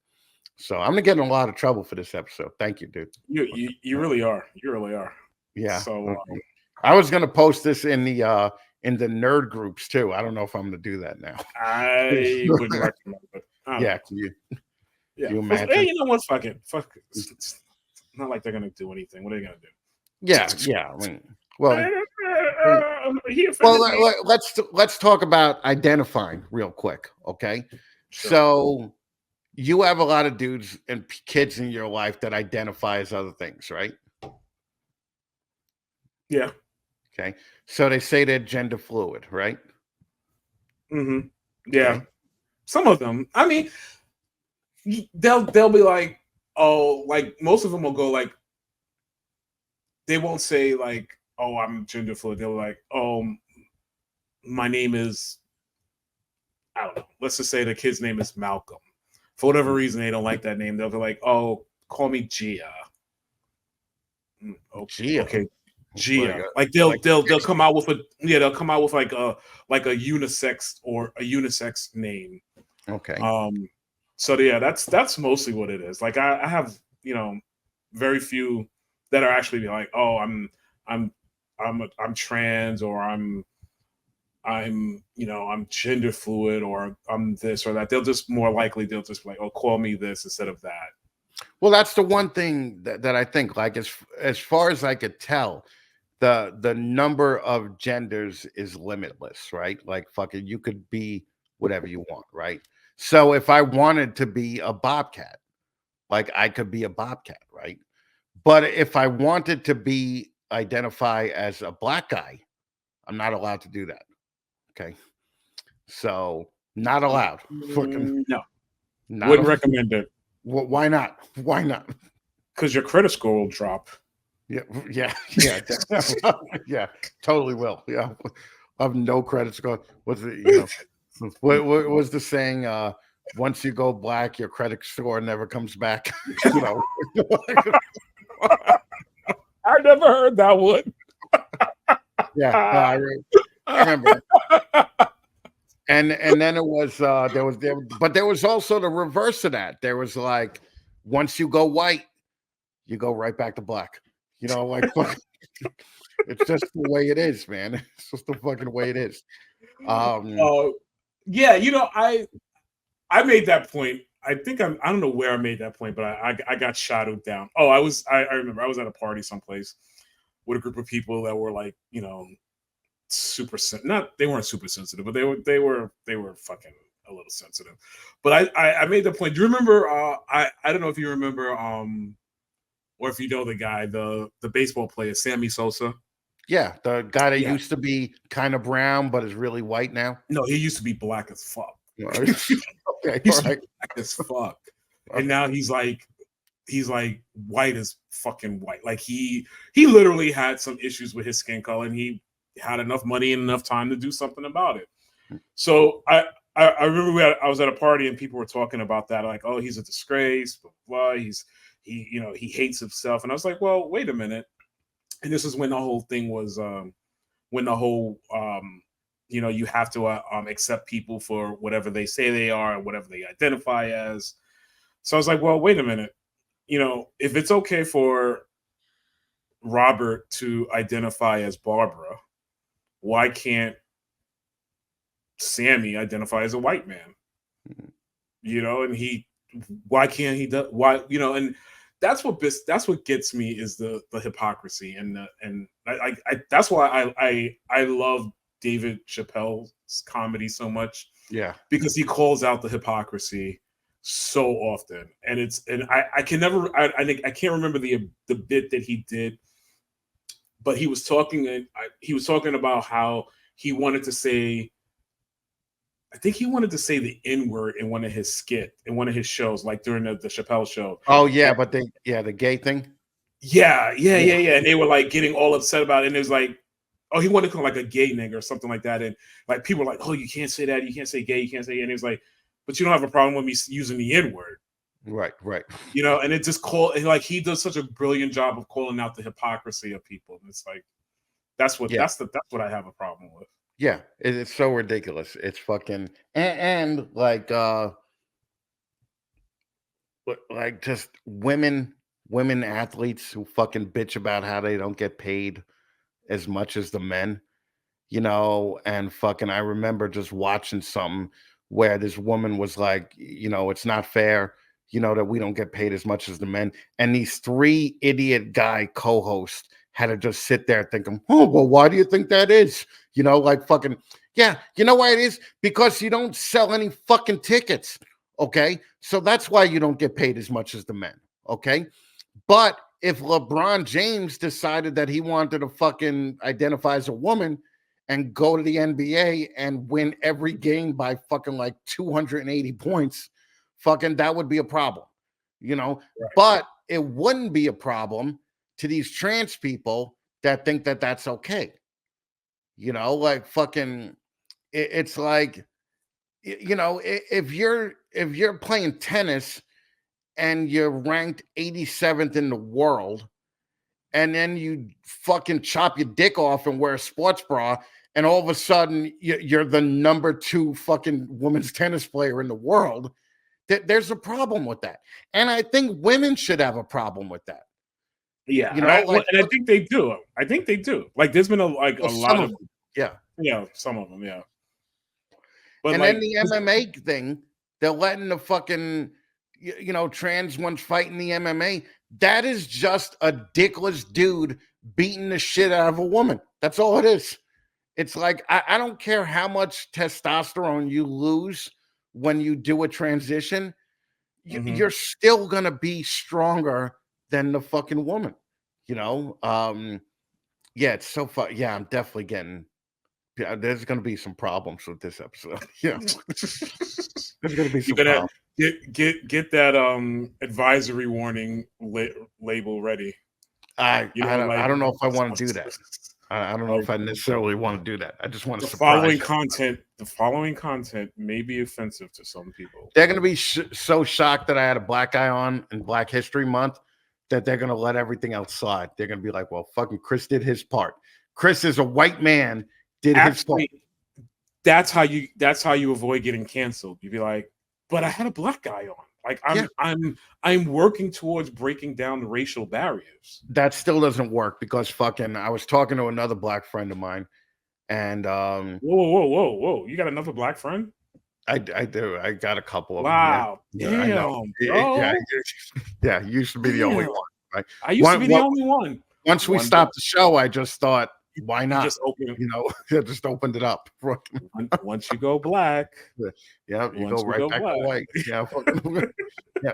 So I'm gonna get in a lot of trouble for this episode. Thank you, dude. You really are. You really are. Yeah. So I was gonna post this in the nerd groups too. I don't know if I'm gonna do that now. I wouldn't recommend it. Yeah, can you imagine? Hey, you know what? Fuck it. It's not like they're gonna do anything. What are they gonna do? Yeah. I mean, let's talk about identifying real quick, okay? Sure. So you have a lot of dudes and kids in your life that identify as other things, right? Yeah. Okay. So they say they're gender fluid, right? Mm-hmm. Yeah. Okay. Some of them. I mean, they'll be like, oh, like most of them will go like, they won't say like oh, I'm gender fluid. They were like, oh, my name is, I don't know. Let's just say the kid's name is Malcolm. For whatever reason, they don't like that name. They'll be like, oh, call me Gia. Gia. Okay, Gia. Like They'll come out with they'll come out with like a unisex name. Okay. So yeah, that's mostly what it is. Like I have, very few that are actually like, oh, I'm trans, or I'm I'm gender fluid, or I'm this or that. They'll just they'll just be like, oh, call me this instead of that. Well, that's the one thing that I think, like, as far as I could tell, the number of genders is limitless, right? Like, fucking, you could be whatever you want, right? So if I wanted to be a bobcat, like, I could be a bobcat, right? But if I wanted to identify as a black guy, I'm not allowed to do that. Okay, so not allowed. Fucking No, not. wouldn't recommend it. Why not? Why not? Because your credit score will drop. Yeah, yeah, totally will. Yeah, I have no credit score. What's it? What was the saying? Once you go black, your credit score never comes back. I never heard that one. Yeah, I remember. And then it was but there was also the reverse of that. There was like, once you go white, you go right back to black. Like, it's just the way it is, man. It's just the fucking way it is. Yeah, I made that point. I think I don't know where I made that point, but I got shadowed down. Oh, I remember I was at a party someplace with a group of people that were like, they weren't super sensitive, but they were fucking a little sensitive. But I made the point. Do you remember? I don't know if you remember, or if you know the guy, the baseball player, Sammy Sosa. Yeah, the guy that used to be kind of brown but is really white now. No, he used to be black as fuck. Okay, he's black as fuck, and now he's like white as fucking white. Like he literally had some issues with his skin color, and he had enough money and enough time to do something about it. So I remember I was at a party and people were talking about that, like, oh, he's a disgrace, blah, blah. He hates himself, and I was like, well, wait a minute. And this is when the whole thing was, you have to accept people for whatever they say they are and whatever they identify as. So I was like, well, wait a minute. If it's okay for Robert to identify as Barbara, why can't Sammy identify as a white man? And why can't he do, why, and that's what gets me is the hypocrisy, and I that's why I love David Chappelle's comedy so much. Yeah, because he calls out the hypocrisy so often, and I can never, I think I can't remember the bit that he did, but he was talking about how he wanted to say, I think he wanted to say the N-word in one of his shows, like during the Chappelle show. Oh yeah, but the gay thing. Yeah. And they were like getting all upset about it. And it was like, oh, he wanted to call like a gay nigga or something like that. And like people were like, oh, you can't say that. You can't say gay. You can't say gay. And he was like, but you don't have a problem with me using the N-word. Right. And it just he does such a brilliant job of calling out the hypocrisy of people. And it's like, that's what I have a problem with. Yeah, it's so ridiculous. It's fucking and like just women athletes who fucking bitch about how they don't get paid as much as the men, and fucking, I remember just watching something where this woman was like, it's not fair, that we don't get paid as much as the men, and these three idiot guy co-hosts had to just sit there thinking, oh, well, why do you think that is? Like, fucking, yeah, you know why it is? Because you don't sell any fucking tickets, okay? So that's why you don't get paid as much as the men, okay? But if LeBron James decided that he wanted to fucking identify as a woman and go to the NBA and win every game by fucking like 280 points, fucking, that would be a problem, Right. But it wouldn't be a problem to these trans people that think that that's okay. You know, like fucking, it's like, you know, if you're playing tennis and you're ranked 87th in the world, and then you fucking chop your dick off and wear a sports bra, and all of a sudden you're the number 2 fucking women's tennis player in the world, there's a problem with that. And I think women should have a problem with that. Yeah, You know, like, I think they do. I think they do. Like, there's been a lot of them, yeah, some of them, yeah. But and like then the MMA thing, they're letting the fucking, you know, trans ones fight in the MMA. That is just a dickless dude beating the shit out of a woman. That's all it is. It's like, I don't care how much testosterone you lose when you do a transition, you're still gonna be stronger than the fucking woman, you know. Yeah, it's so fun. Yeah, I'm definitely getting. Yeah, there's gonna be some problems with this episode. Yeah, there's gonna be some problems. Get that advisory warning label ready. I don't know if I want to do that. I don't know if I necessarily want to do that. I just want to surprise. The following content may be offensive to some people. They're going to be so shocked that I had a black guy on in Black History Month that they're going to let everything else slide. They're going to be like, well, fucking Chris did his part. Chris is a white man, his part. That's how you avoid getting canceled. You'd be like, but I had a black guy on. Like, I'm working towards breaking down the racial barriers. That still doesn't work because fucking I was talking to another black friend of mine, and whoa! You got another black friend? I do. I got a couple of them. Yeah. Yeah. You used to be the only one. Right? I used to be the only one. Once we stopped the show, I just thought, why not? Just open, I just opened it up. Once you go black, yeah, you go right back to white. Yeah, yeah.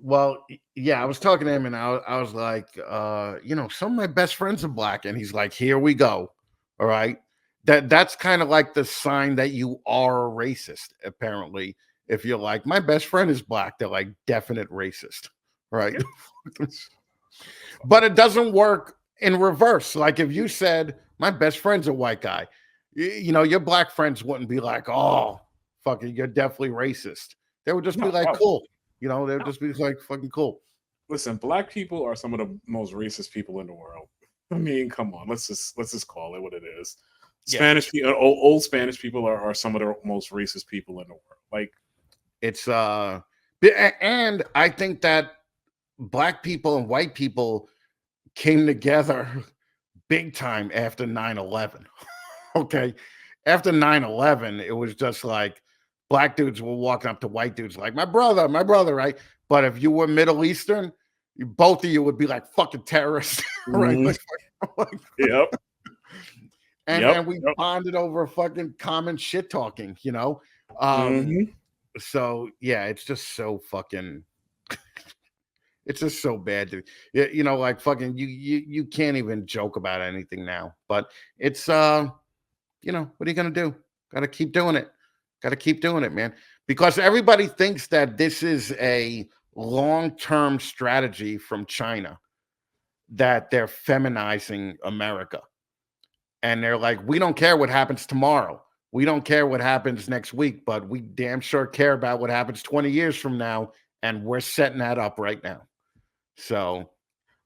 Well, yeah, I was talking to him, and I was like, some of my best friends are black, and he's like, here we go. All right, that's kind of like the sign that you are a racist. Apparently, if you're like, my best friend is black, they're like definite racist, right? But it doesn't work in reverse. Like if you said, my best friend's a white guy, your black friends wouldn't be like, oh, fucking, you're definitely racist. They would just be like, cool. They would just be like, fucking cool. Listen, black people are some of the most racist people in the world. I mean, come on, let's just call it what it is. Yeah. Spanish people, old Spanish people are some of the most racist people in the world. Like, it's and I think that black people and white people came together big time after 9/11. Okay. After 9/11, it was just like black dudes were walking up to white dudes like, my brother, right? But if you were Middle Eastern, both of you would be like fucking terrorists. Right? Yep. And we bonded over fucking common shit talking, So yeah, it's just so fucking it's just so bad to, like fucking you can't even joke about anything now. But it's what are you gonna do? Gotta keep doing it, man. Because everybody thinks that this is a long-term strategy from China, that they're feminizing America. And they're like, we don't care what happens tomorrow. We don't care what happens next week, but we damn sure care about what happens 20 years from now. And we're setting that up right now. So,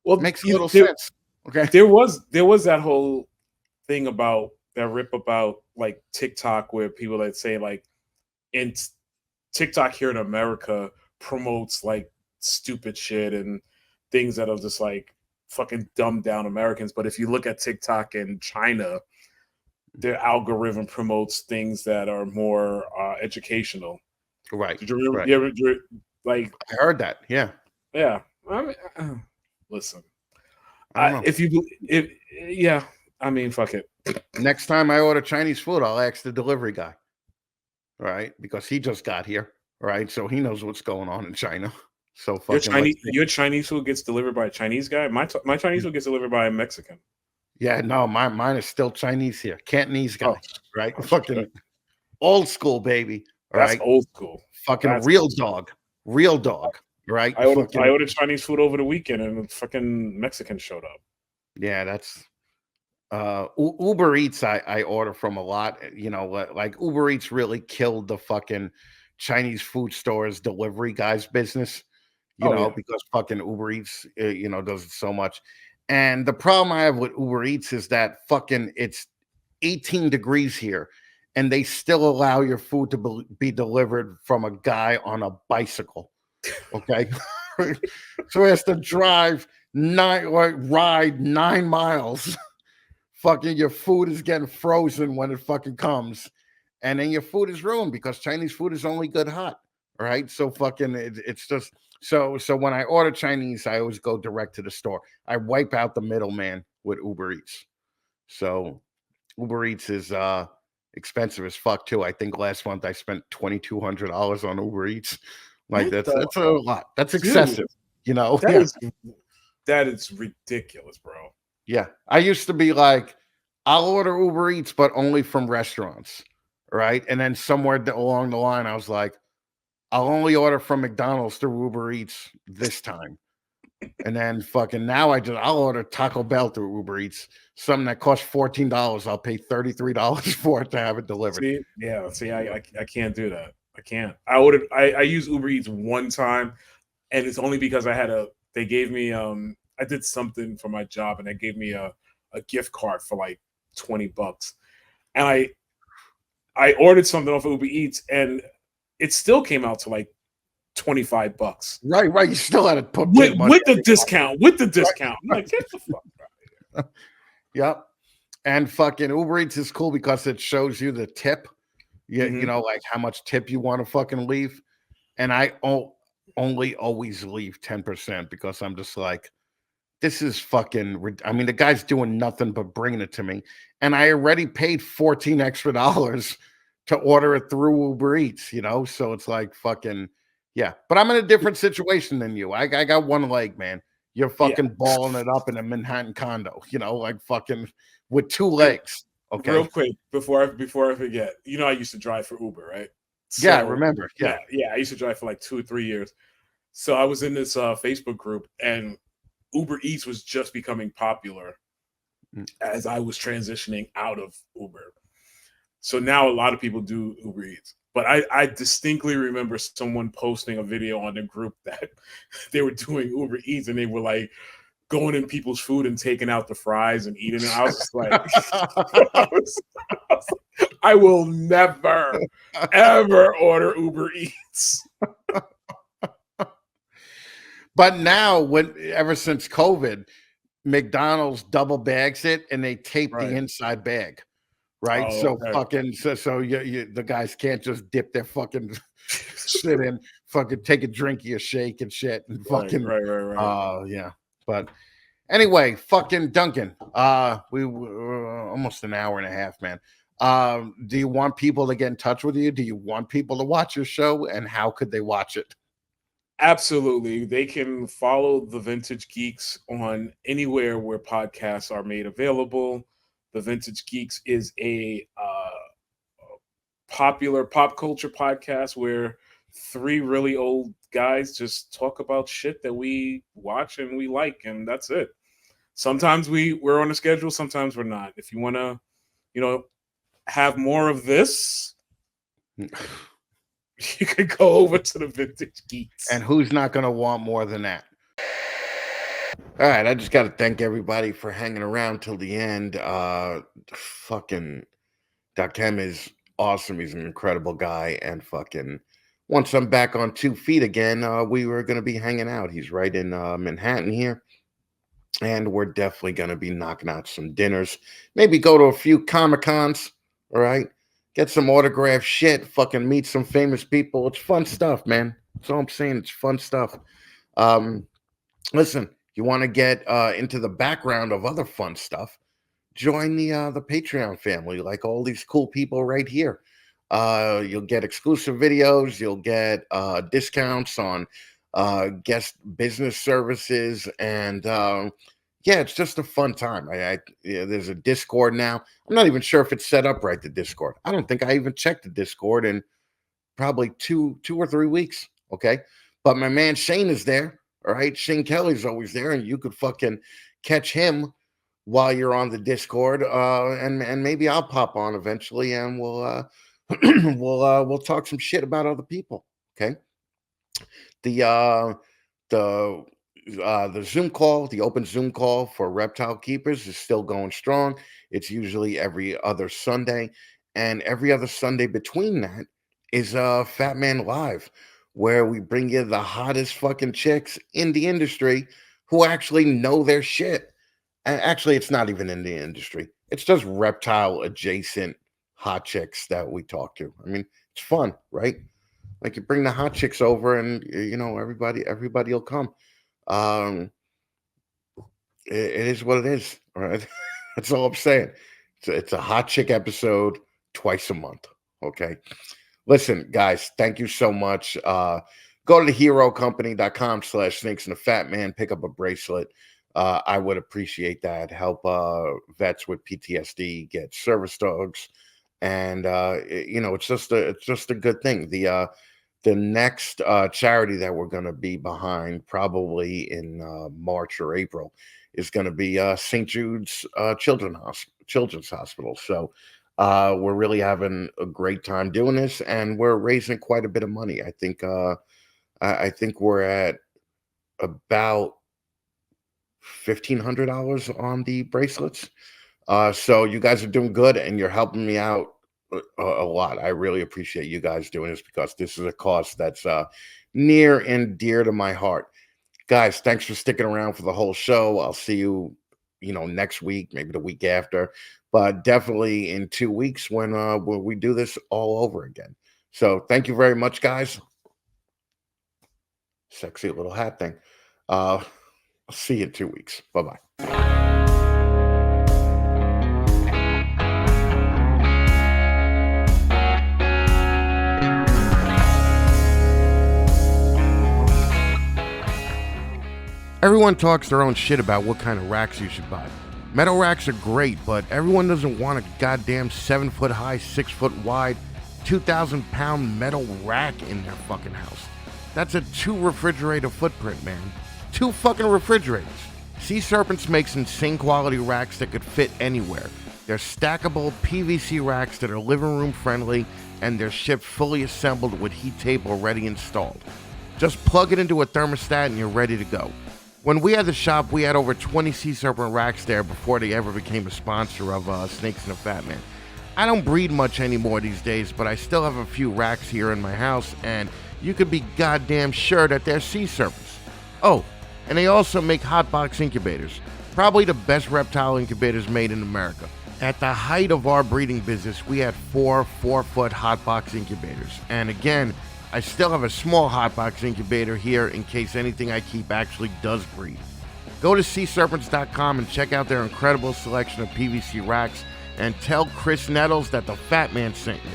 well, it makes a little sense. Okay. There was that whole thing about that rip about like TikTok, where people that say like, in TikTok here in America promotes like stupid shit and things that are just like fucking dumbed down Americans. But if you look at TikTok in China, their algorithm promotes things that are more educational. Right. Did you ever like? I heard that. Yeah. Yeah. I mean, listen. I mean, fuck it. Next time I order Chinese food, I'll ask the delivery guy. Right, because he just got here. Right, so he knows what's going on in China. So fucking your Chinese food gets delivered by a Chinese guy. My Chinese food gets delivered by a Mexican. Yeah, no, mine is still Chinese here. Cantonese guy, right? Fucking old school, baby. That's old school. Fucking real dog, right? I ordered Chinese food over the weekend, and the fucking Mexican showed up. Yeah, that's Uber Eats. I order from a lot. Like Uber Eats really killed the fucking Chinese food stores delivery guys business. Oh yeah. Because fucking Uber Eats, does it so much. And the problem I have with Uber Eats is that fucking it's 18 degrees here, and they still allow your food to be delivered from a guy on a bicycle. Okay, so he has to drive ride 9 miles. Fucking your food is getting frozen when it fucking comes, and then your food is ruined because Chinese food is only good hot. Right? So fucking it's just so when I order Chinese, I always go direct to the store. I wipe out the middleman with Uber Eats. So Uber Eats is expensive as fuck too. I think last month I spent $2,200 on Uber Eats. Like What the that's a lot. That's dude? excessive. You know? That Yeah. is that is ridiculous, bro. Yeah. I used to be like, I'll order Uber Eats, but only from restaurants. Right. And then somewhere along the line, I was like, I'll only order from McDonald's through Uber Eats this time. And then fucking now I'll order Taco Bell through Uber Eats. Something that costs $14. I'll pay $33 for it to have it delivered. See, I can't do that. I can't. I use Uber Eats one time, and it's only because they gave me I did something for my job, and they gave me a gift card for like $20. And I ordered something off of Uber Eats, and it still came out to like $25. Right. You still had to put With the discount. With the discount. I'm like, get the fuck out of here. Yep. And fucking Uber Eats is cool because it shows you the tip. Yeah, like how much tip you want to fucking leave. And I only always leave 10% because I'm just like, this is fucking. I mean, the guy's doing nothing but bringing it to me, and I already paid $14 extra to order it through Uber Eats. So it's like fucking yeah. But I'm in a different situation than you. I got one leg, man. You're fucking balling it up in a Manhattan condo. Like fucking with two legs. Okay. Real quick before I forget, I used to drive for Uber, right? Yeah, I remember. Yeah. I used to drive for like 2 or 3 years. So I was in this Facebook group, and Uber Eats was just becoming popular as I was transitioning out of Uber. So now a lot of people do Uber Eats. But I distinctly remember someone posting a video on the group that they were doing Uber Eats, and they were like going in people's food and taking out the fries and eating it. I was just like, I will never, ever order Uber Eats. But now, ever since COVID, McDonald's double bags it and they tape the inside bag, right? So the guys can't just dip their fucking shit in, fucking take a drink of your shake and shit, and fucking right. Yeah. But anyway, fucking Duncan, we were almost an hour and a half, man. Do you want people to get in touch with you? Do you want people to watch your show, and how could they watch it? Absolutely. They can follow the Vintage Geeks on anywhere where podcasts are made available. The Vintage Geeks is a popular pop culture podcast where 3 really old guys just talk about shit that we watch and we like, and that's it. Sometimes we're on a schedule, sometimes we're not. If you want to, have more of this, you could go over to the Vintage Geeks. And who's not going to want more than that? All right, I just got to thank everybody for hanging around till the end. Fucking Dakim is awesome. He's an incredible guy. And fucking once I'm back on 2 feet again, we were going to be hanging out. He's right in Manhattan here. And we're definitely going to be knocking out some dinners. Maybe go to a few Comic-Cons. All right. Get some autograph shit. Fucking meet some famous people. It's fun stuff, man. That's all I'm saying. It's fun stuff. Listen, you want to get into the background of other fun stuff, join the Patreon family, like all these cool people right here. You'll get exclusive videos. You'll get discounts on guest business services, and yeah, it's just a fun time. There's a Discord now. I'm not even sure if it's set up right, the Discord. I don't think I even checked the Discord in probably two or 3 weeks. Okay. But my man Shane is there. All right. Shane Kelly's always there, and you could fucking catch him while you're on the Discord, and maybe I'll pop on eventually, and we'll we'll talk some shit about other people. Okay. The the the Zoom call, the open Zoom call for reptile keepers is still going strong. It's usually every other Sunday, and every other Sunday between that is Fat Man Live, where we bring you the hottest fucking chicks in the industry who actually know their shit. And actually, it's not even in the industry. It's just reptile adjacent hot chicks that we talk to. I mean, it's fun, right? Like you bring the hot chicks over, and everybody will come. Um, it is what it is. All right, that's all I'm saying. It's a hot chick episode twice a month. Okay, listen, guys, thank you so much. Go to theherocompany.com/snakes and the fat man. Pick up a bracelet. I would appreciate that. Help vets with PTSD get service dogs, and it's just a good thing. The next charity that we're going to be behind, probably in March or April, is going to be St. Jude's Children's Hospital. So we're really having a great time doing this, and we're raising quite a bit of money. I think we're at about $1,500 on the bracelets. So you guys are doing good, and you're helping me out a lot. I really appreciate you guys doing this, because this is a cause that's near and dear to my heart. Guys, thanks for sticking around for the whole show. I'll see you, next week, maybe the week after, but definitely in 2 weeks when we do this all over again. So thank you very much, guys. Sexy little hat thing. I'll see you in 2 weeks. Bye-bye. Everyone talks their own shit about what kind of racks you should buy. Metal racks are great, but everyone doesn't want a goddamn 7-foot high, 6-foot wide, 2,000-pound metal rack in their fucking house. That's a 2-refrigerator footprint, man. 2 fucking refrigerators. Sea Serpents makes insane quality racks that could fit anywhere. They're stackable PVC racks that are living room friendly, and they're shipped fully assembled with heat tape already installed. Just plug it into a thermostat and you're ready to go. When we had the shop, we had over 20 Sea Serpent racks there before they ever became a sponsor of Snakes and the Fat Man. I don't breed much anymore these days, but I still have a few racks here in my house, and you could be goddamn sure that they're Sea Serpents. Oh, and they also make hotbox incubators, probably the best reptile incubators made in America. At the height of our breeding business, we had 4 4-foot hotbox incubators, and again, I still have a small hotbox incubator here in case anything I keep actually does breed. Go to SeaSerpents.com and check out their incredible selection of PVC racks, and tell Chris Nettles that the Fat Man sent you.